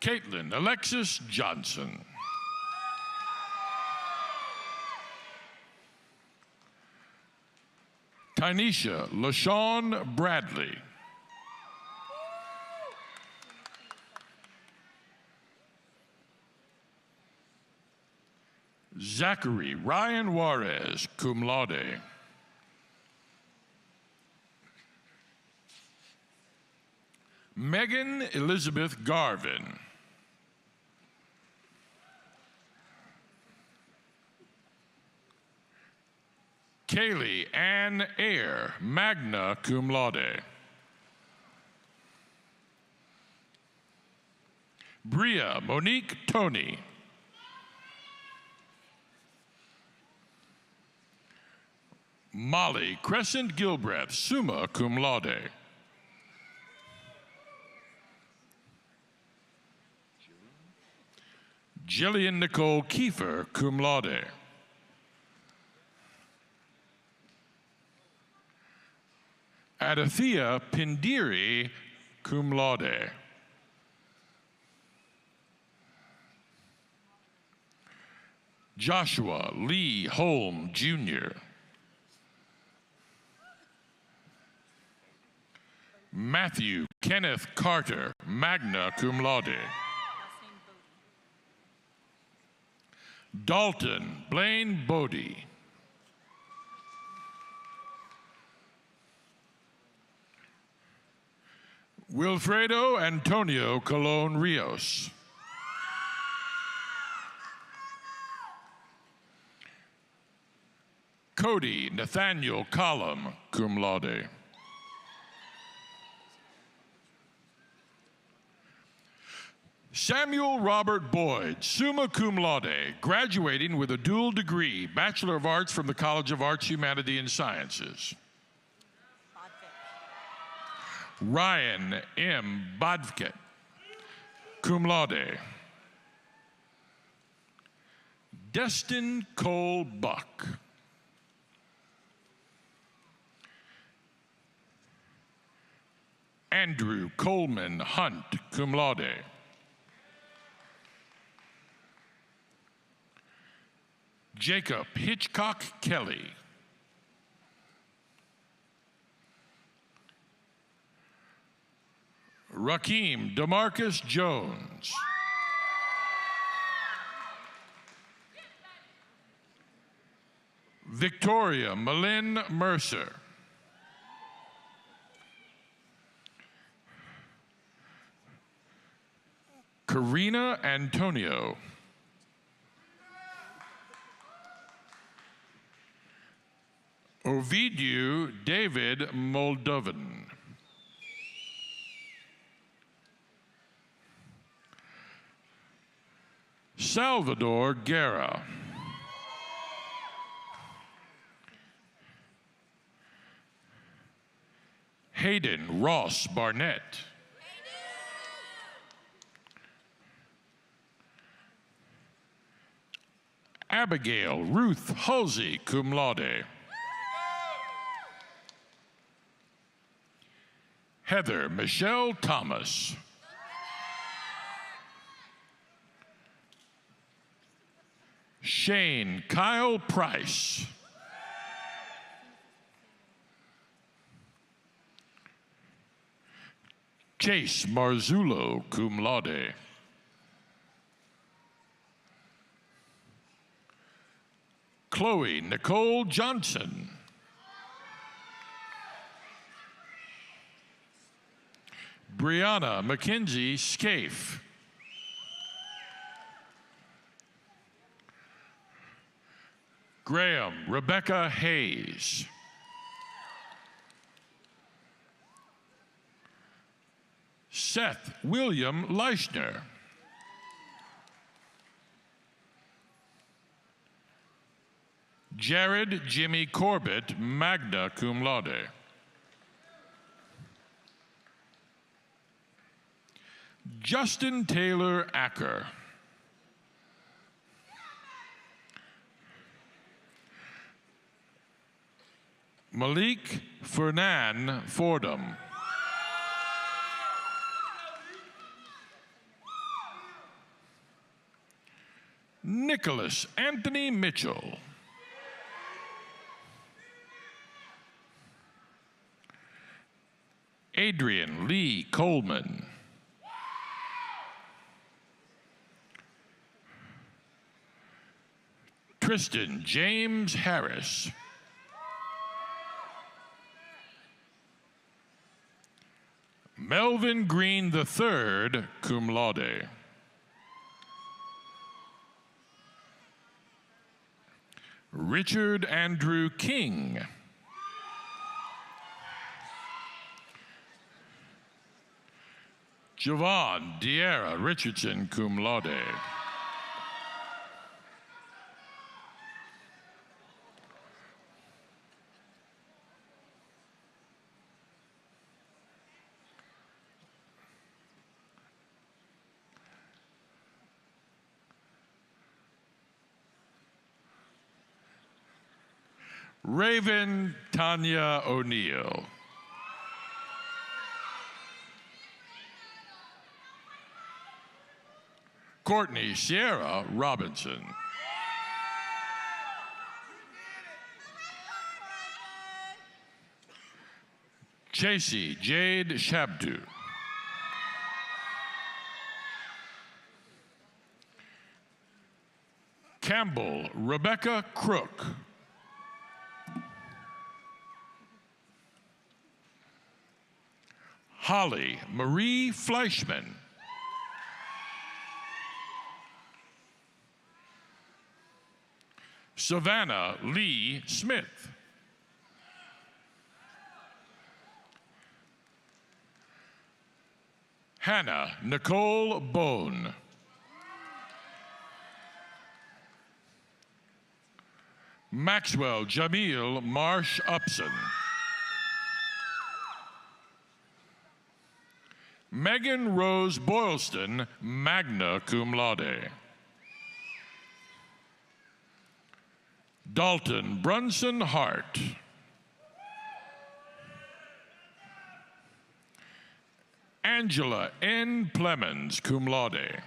Caitlin Alexis Johnson. Tynesha LaShawn Bradley. Zachary Ryan Juarez, cum laude. Megan Elizabeth Garvin. Kaylee Ann Ayer, magna cum laude. Bria Monique Tony. Molly Crescent Gilbreth, summa cum laude. Jillian Nicole Kiefer, cum laude. Adathea Pindiri, cum laude. Joshua Lee Holm, Jr. Matthew Kenneth Carter, magna cum laude. Dalton Blaine Bodie. Wilfredo Antonio Colon Rios. Cody Nathaniel Collum, cum laude. Samuel Robert Boyd, summa cum laude, graduating with a dual degree, Bachelor of Arts from the College of Arts, Humanity, and Sciences. Ryan M. Bodvket, cum laude. Destin Cole Buck. Andrew Coleman Hunt, cum laude. Jacob Hitchcock Kelly. Rakeem DeMarcus Jones. Victoria Malin Mercer. Karina Antonio. Ovidiu David Moldovan. Salvador Guerra. Hayden Ross Barnett. Abigail Ruth Halsey, cum laude. Heather Michelle Thomas. Shane Kyle Price. Chase Marzullo, cum laude. Chloe Nicole Johnson. Brianna Mackenzie Scaife. Graham Rebecca Hayes. Seth William Leischner. Jared Jimmy Corbett, magna cum laude. Justin Taylor Acker. Malik Fernan Fordham. Nicholas Anthony Mitchell. Adrian Lee Coleman. Tristan James Harris. Melvin Green III, cum laude. Richard Andrew King. Javon Diarra Richardson, cum laude. Raven Tanya O'Neill. Courtney Sierra Robinson. Chasey Jade Shabdu. Campbell Rebecca Crook. Holly Marie Fleischman. Savannah Lee Smith. Hannah Nicole Bone. Maxwell Jamil Marsh Upson. Megan Rose Boylston, magna cum laude. Dalton Brunson Hart. Angela N. Plemons, cum laude.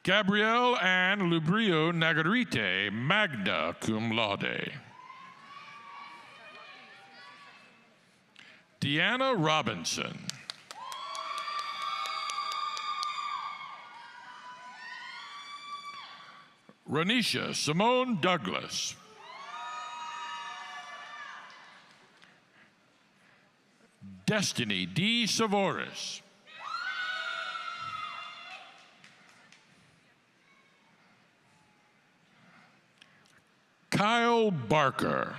Gabrielle Ann Lubrio Nagarite, magna cum laude. Deanna Robinson. Ranisha Simone Douglas. Destiny D. Savoris. Kyle Barker.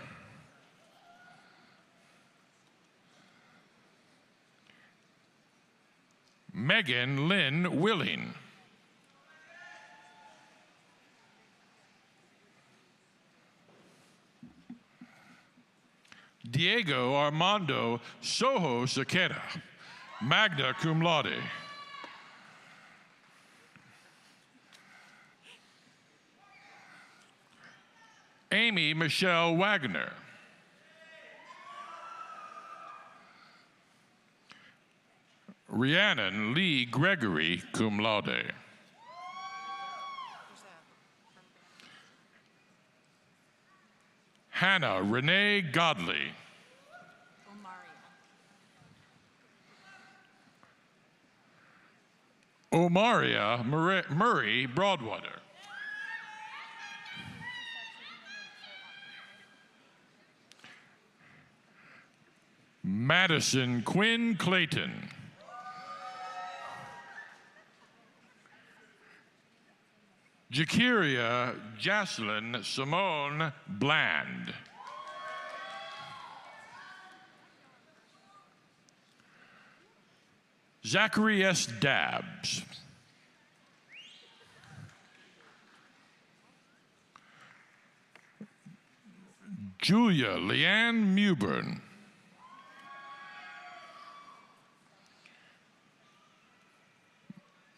Megan Lynn Willing. Diego Armando Soho Sequeira, magna cum laude. Amy Michelle Wagner. Rhiannon Lee Gregory, cum laude. Hannah Renee Godley. Omaria Murray Broadwater. Madison Quinn Clayton. Jakiria Jaslyn Simone Bland. Zachary S. Dabbs. Julia Leanne Mewburn.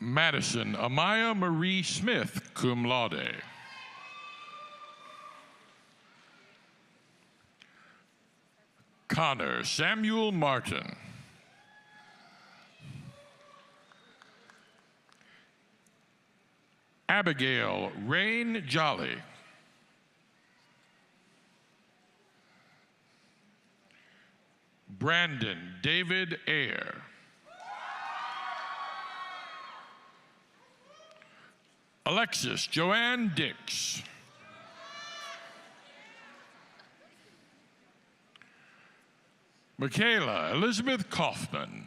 Madison Amaya Marie Smith, cum laude. Connor Samuel Martin. Abigail Rain Jolly. Brandon David Ayer. Alexis Joanne Dix. Michaela Elizabeth Kaufman.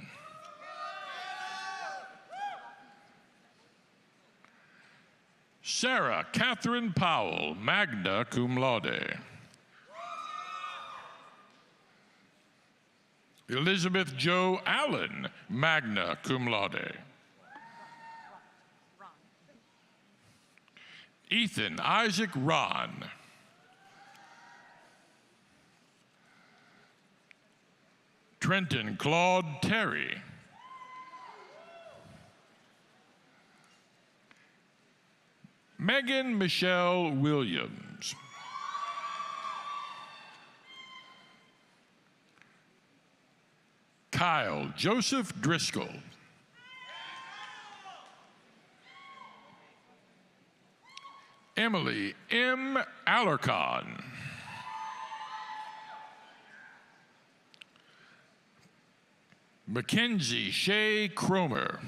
Sarah Catherine Powell, magna cum laude. Elizabeth Jo Allen, magna cum laude. Ethan Isaac Ron. Trenton Claude Terry. Megan Michelle Williams. Kyle Joseph Driscoll. Emily M. Alarcon. Mackenzie Shea Cromer.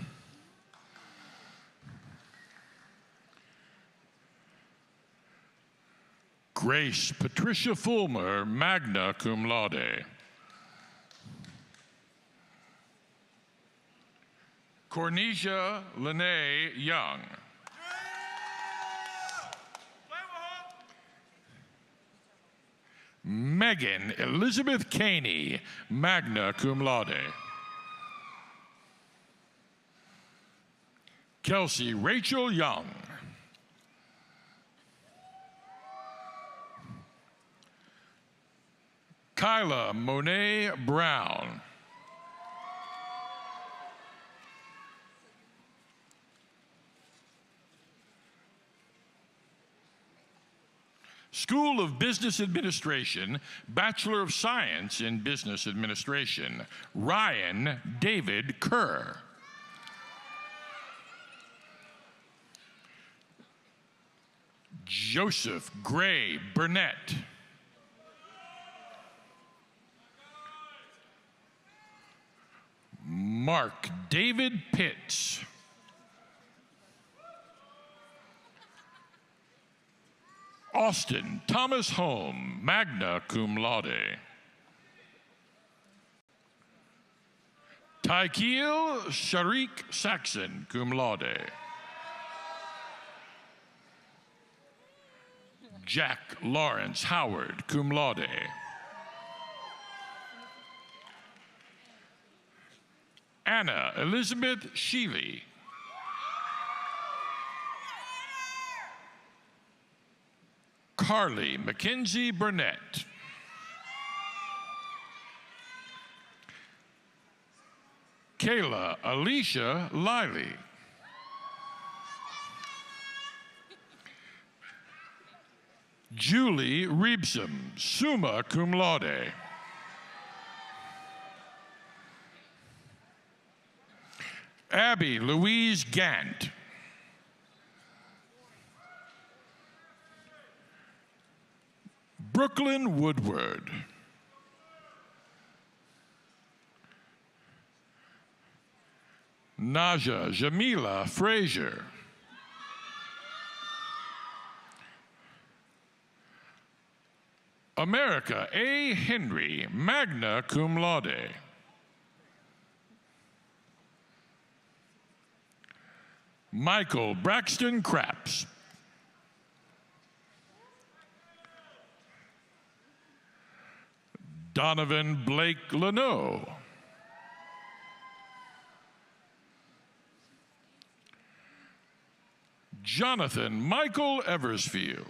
Grace Patricia Fulmer, magna cum laude. Cornesia Lene Young. Megan Elizabeth Caney, magna cum laude. Kelsey Rachel Young. Kyla Monet Brown. School of Business Administration, Bachelor of Science in Business Administration, Ryan David Kerr. Joseph Gray Burnett. Mark David Pitts. Austin Thomas Holm, magna cum laude. Tykiel Sharik Saxon, cum laude. Jack Lawrence Howard, cum laude. Anna Elizabeth Sheely. Carly Mackenzie Burnett. Kayla Alicia Liley. Julie Reebsam, summa cum laude. Abby Louise Gant. Brooklyn Woodward. Naja Jamila Frazier. America A. Henry, magna cum laude. Michael Braxton Craps. Donovan Blake Leno. Jonathan Michael Eversfield.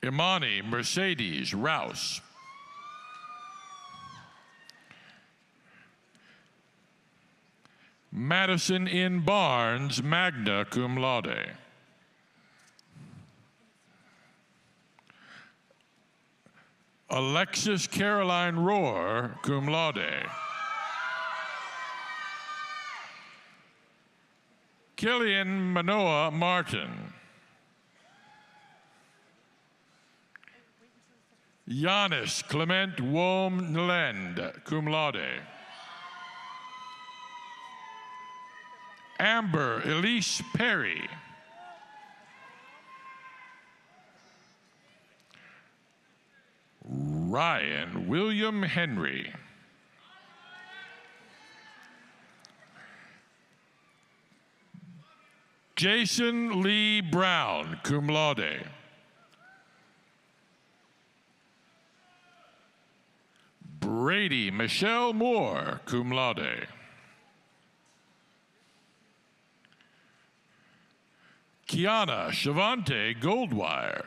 Imani Mercedes Rouse. Madison N. Barnes, magna cum laude. Alexis Caroline Rohr, cum laude. Killian Manoa Martin. Giannis Clement Womlend, cum laude. Amber Elise Perry. Ryan William Henry. Jason Lee Brown, cum laude. Brady Michelle Moore, cum laude. Kiana Shavante Goldwire.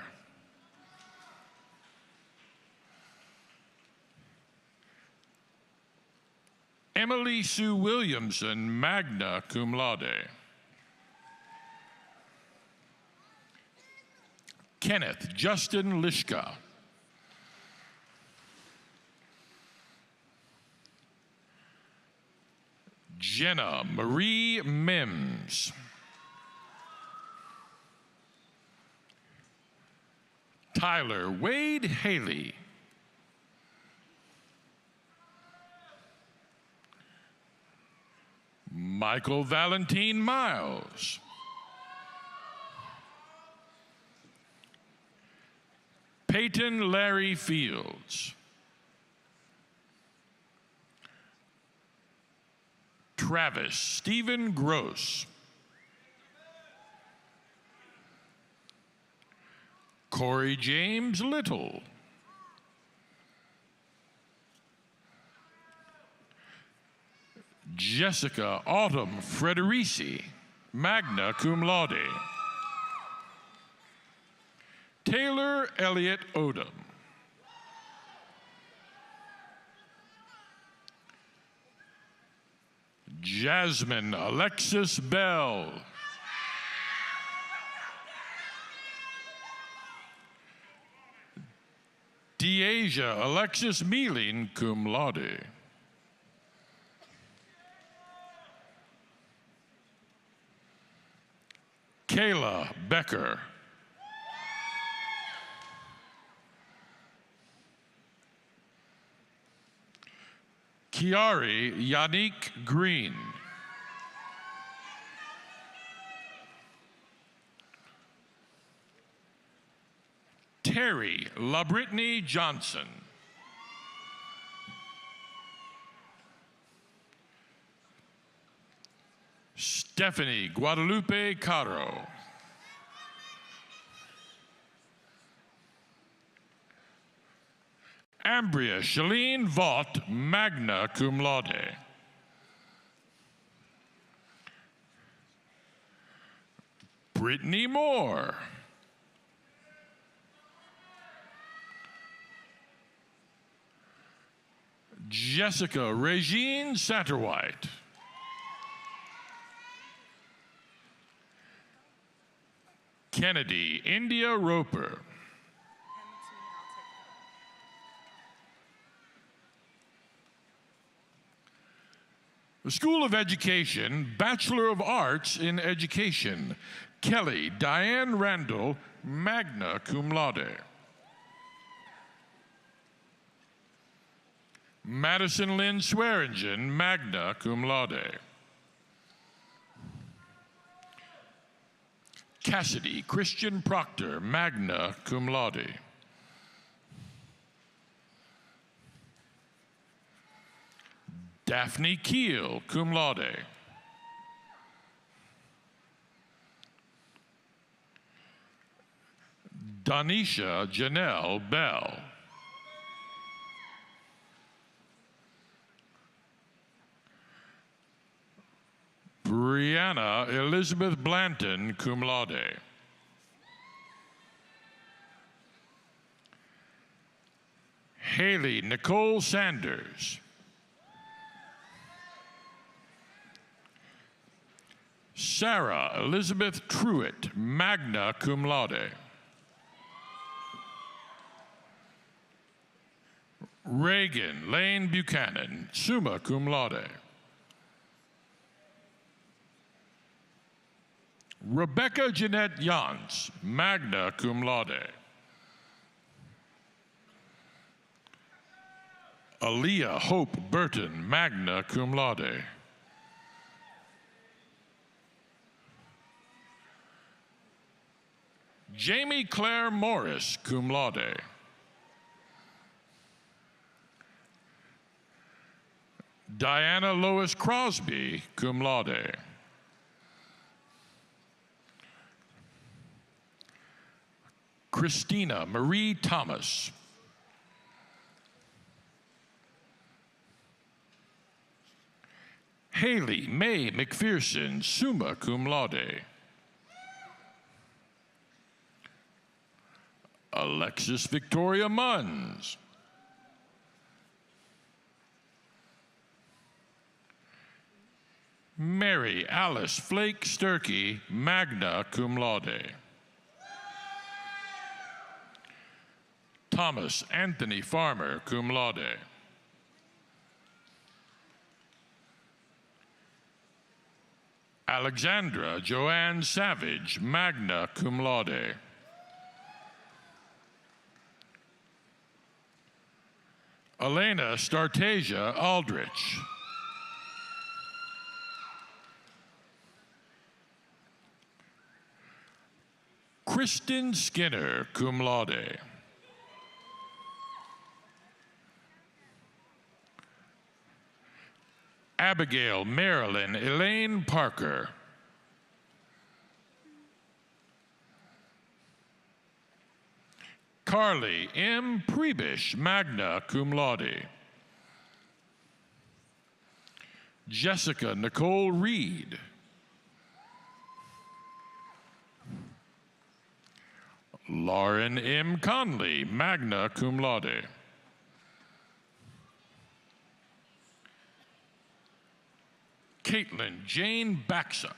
Emily Sue Williamson, magna cum laude. Kenneth Justin Lishka. Jenna Marie Mims. Tyler Wade Haley. Michael Valentine Miles. Peyton Larry Fields. Travis Stephen Gross. Corey James Little. Jessica Autumn Frederici, magna cum laude. Taylor Elliott Odom. Jasmine Alexis Bell. Deasia Alexis Mealing, cum laude. Kayla Becker. Kiari Yannick Green. Terry LaBrittany Johnson. Stephanie Guadalupe Caro. Ambria Shalene Vaught, magna cum laude. Brittany Moore. Jessica Regine Satterwhite. Kennedy India Roper. The School of Education, Bachelor of Arts in Education, Kelly Diane Randall, magna cum laude. Madison Lynn Swearingen, magna cum laude. Cassidy Christian Proctor, magna cum laude. Daphne Keel, cum laude. Donisha Janelle Bell. Brianna Elizabeth Blanton, cum laude. Haley Nicole Sanders. Sarah Elizabeth Truitt, magna cum laude. Reagan Lane Buchanan, summa cum laude. Rebecca Jeanette Yance, magna cum laude. Aaliyah Hope Burton, magna cum laude. Jamie Claire Morris, cum laude. Diana Lois Crosby, cum laude. Christina Marie Thomas. Haley Mae McPherson, summa cum laude. Alexis Victoria Munns. Mary Alice Flake Sturkey, magna cum laude. Thomas Anthony Farmer, cum laude. Alexandra Joanne Savage, magna cum laude. Elena Startasia Aldrich. Kristen Skinner, cum laude. Abigail Marilyn Elaine Parker. Carly M. Prebish, magna cum laude. Jessica Nicole Reed. Lauren M. Conley, magna cum laude. Caitlin Jane Baxa.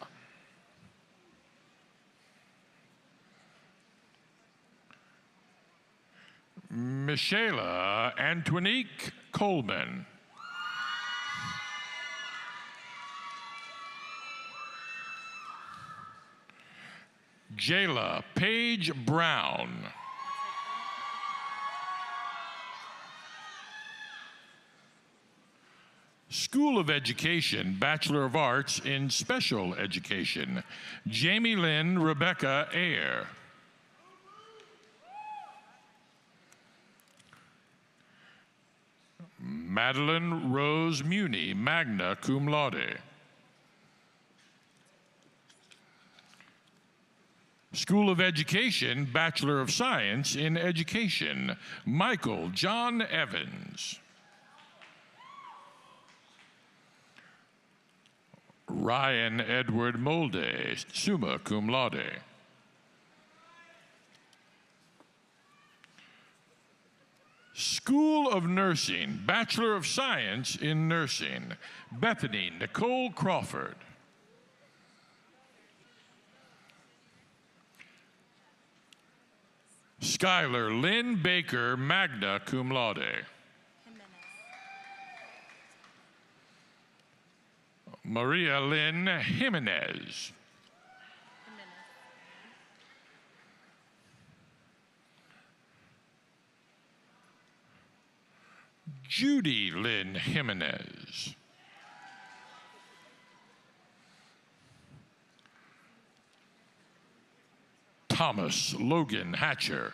Michaela Antonique Coleman. Jayla Paige Brown. School of Education, Bachelor of Arts in Special Education, Jamie Lynn Rebecca Ayer. Madeline Rose Muni, magna cum laude. School of Education, Bachelor of Science in Education, Michael John Evans. Ryan Edward Molde, summa cum laude. School of Nursing, Bachelor of Science in Nursing, Bethany Nicole Crawford. Skylar Lynn Baker, magna cum laude. Maria Lynn Jimenez. Judy Lynn Jimenez. Thomas Logan Hatcher.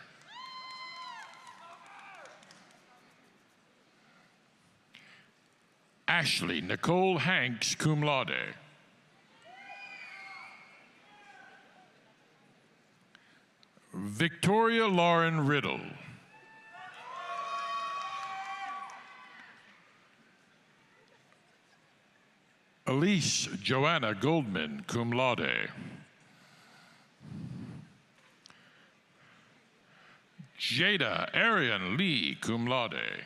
Ashley Nicole Hanks, cum laude. Victoria Lauren Riddle. Elise Joanna Goldman, cum laude. Jada Arian Lee, cum laude.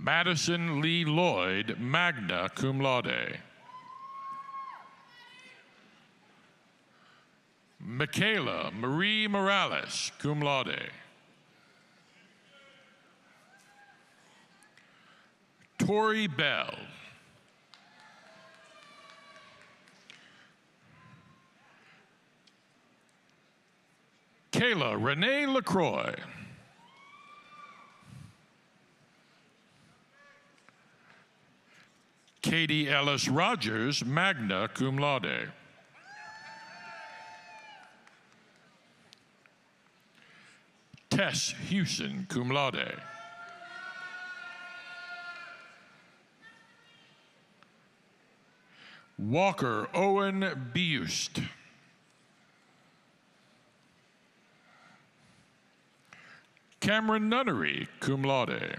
Madison Lee Lloyd, magna cum laude. Michaela Marie Morales, cum laude. Tori Bell. Kayla Renee LaCroix. Katie Ellis Rogers, magna cum laude. Tess Hewson, cum laude. Walker Owen Bust. Cameron Nunnery, cum laude.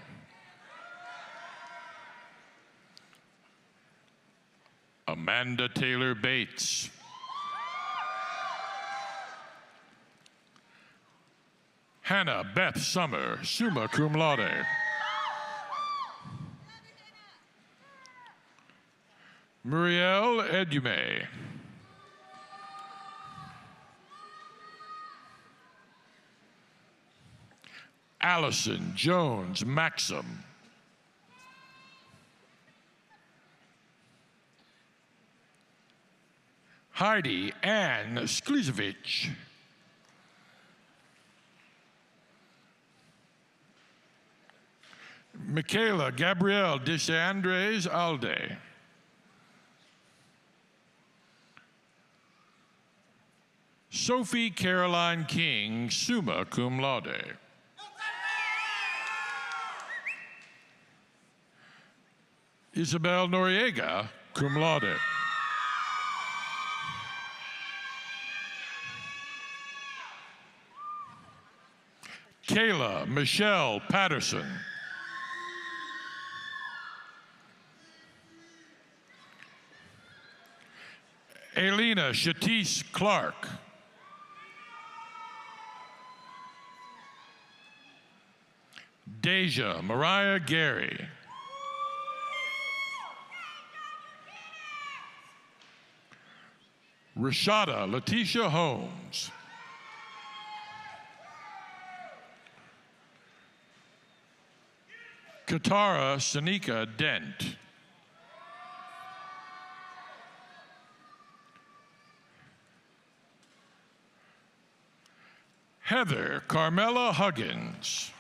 Amanda Taylor Bates. Hannah Beth Summer, summa cum laude. Muriel Edume. Allison Jones Maxim. Heidi Ann Sklizevich. Michaela Gabrielle Desandres Alde. Sophie Caroline King, summa cum laude. Isabel Noriega, cum laude. Kayla Michelle Patterson. Ailina Shatisse Clark. Deja Mariah Gary. Rashada Letitia Holmes. Katara Sanika Dent. Heather Carmela Huggins.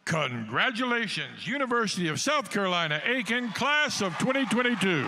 Congratulations, University of South Carolina, Aiken, class of 2022.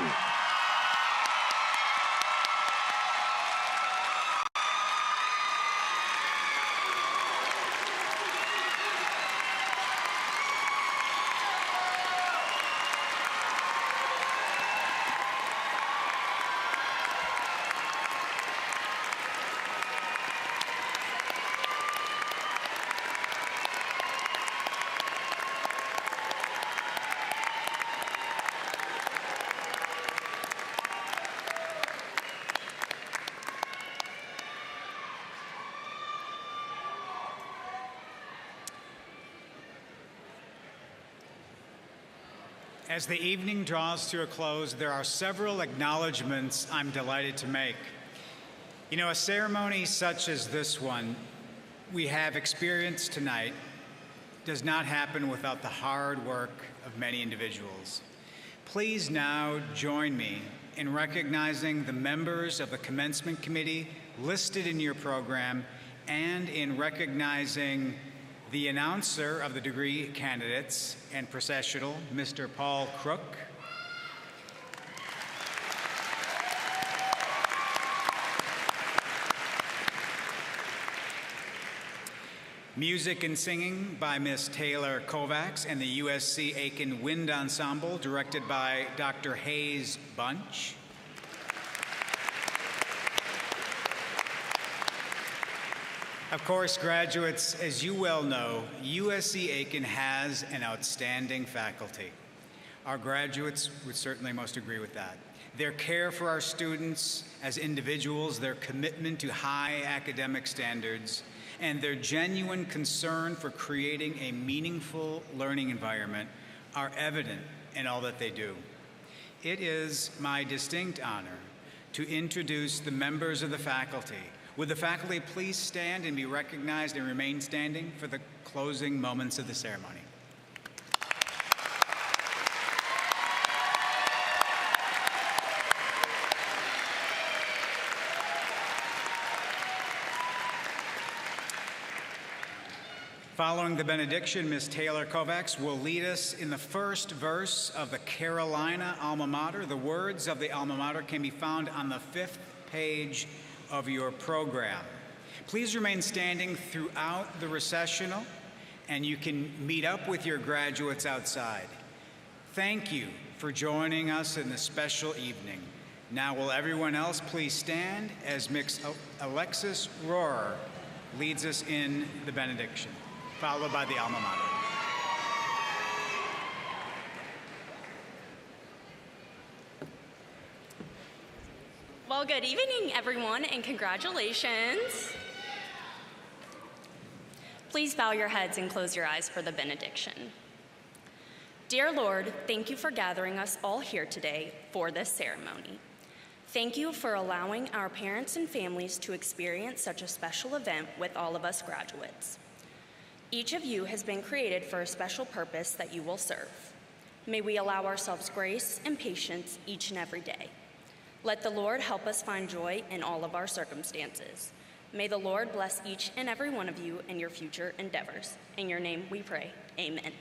As the evening draws to a close, there are several acknowledgments I'm delighted to make. You know, a ceremony such as this one we have experienced tonight does not happen without the hard work of many individuals. Please now join me in recognizing the members of the Commencement Committee listed in your program and in recognizing the announcer of the degree candidates and processional, Mr. Paul Crook. Music and singing by Miss Taylor Kovacs and the USC Aiken Wind Ensemble, directed by Dr. Hayes Bunch. Of course, graduates, as you well know, USC Aiken has an outstanding faculty. Our graduates would certainly most agree with that. Their care for our students as individuals, their commitment to high academic standards, and their genuine concern for creating a meaningful learning environment are evident in all that they do. It is my distinct honor to introduce the members of the faculty. Would the faculty please stand and be recognized and remain standing for the closing moments of the ceremony? Following the benediction, Ms. Taylor Kovacs will lead us in the first verse of the Carolina Alma Mater. The words of the Alma Mater can be found on the 5th page of your program. Please remain standing throughout the recessional, and you can meet up with your graduates outside. Thank you for joining us in this special evening. Now will everyone else please stand as Ms. Alexis Rohrer leads us in the benediction, followed by the Alma Mater. Well, good evening, everyone, and congratulations. Please bow your heads and close your eyes for the benediction. Dear Lord, thank you for gathering us all here today for this ceremony. Thank you for allowing our parents and families to experience such a special event with all of us graduates. Each of you has been created for a special purpose that you will serve. May we allow ourselves grace and patience each and every day. Let the Lord help us find joy in all of our circumstances. May the Lord bless each and every one of you in your future endeavors. In your name we pray, amen.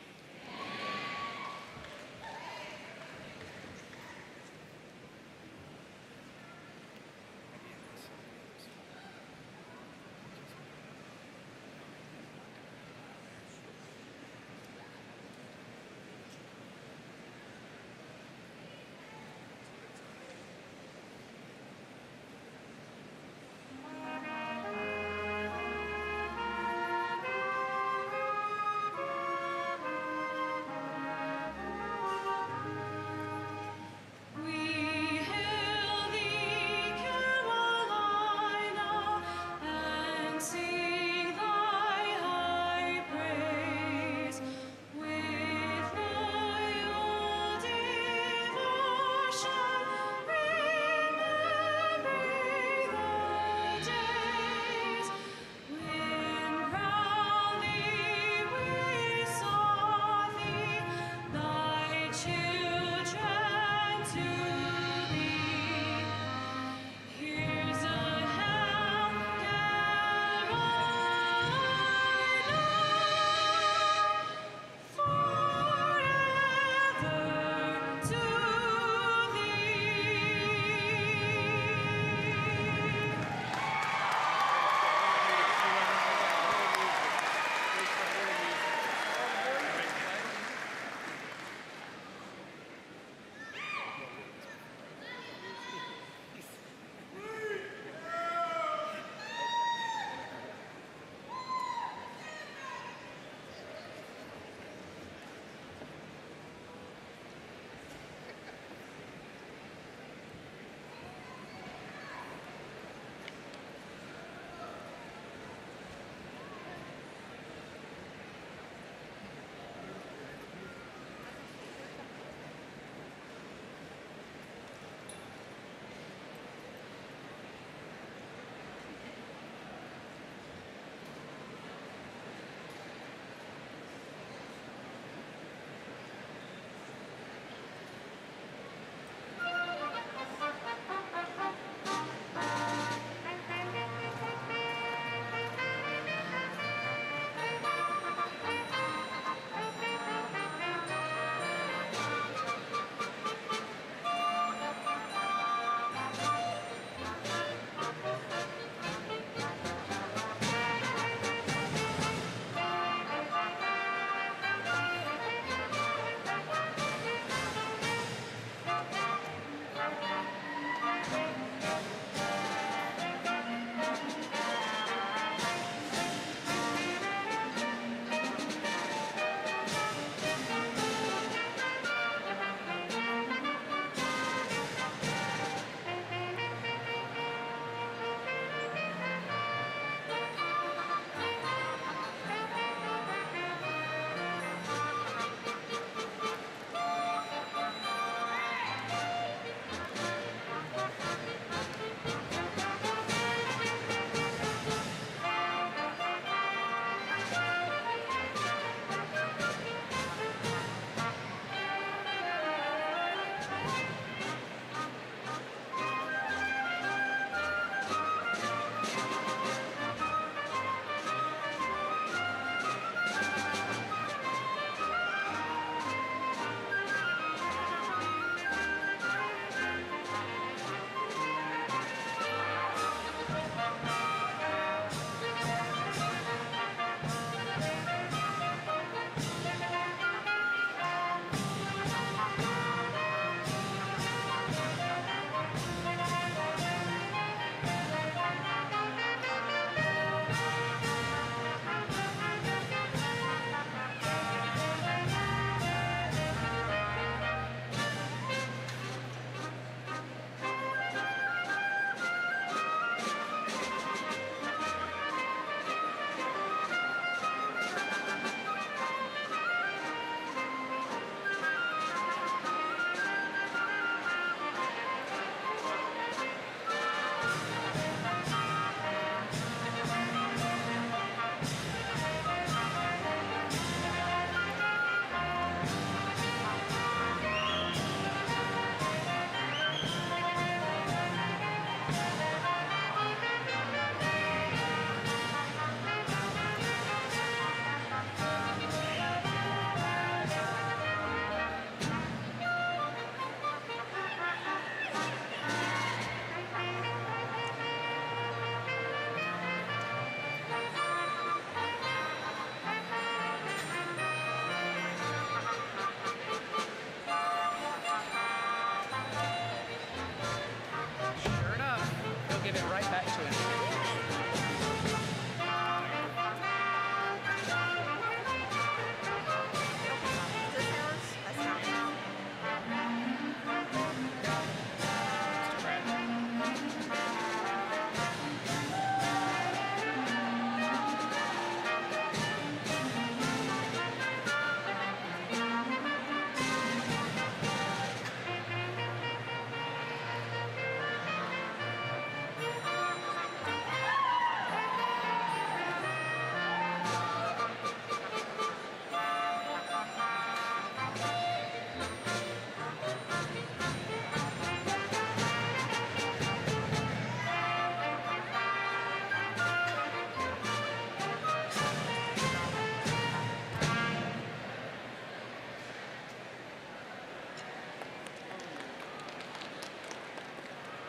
give it right back to him.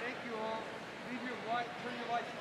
Thank you all. Leave your light, turn your lights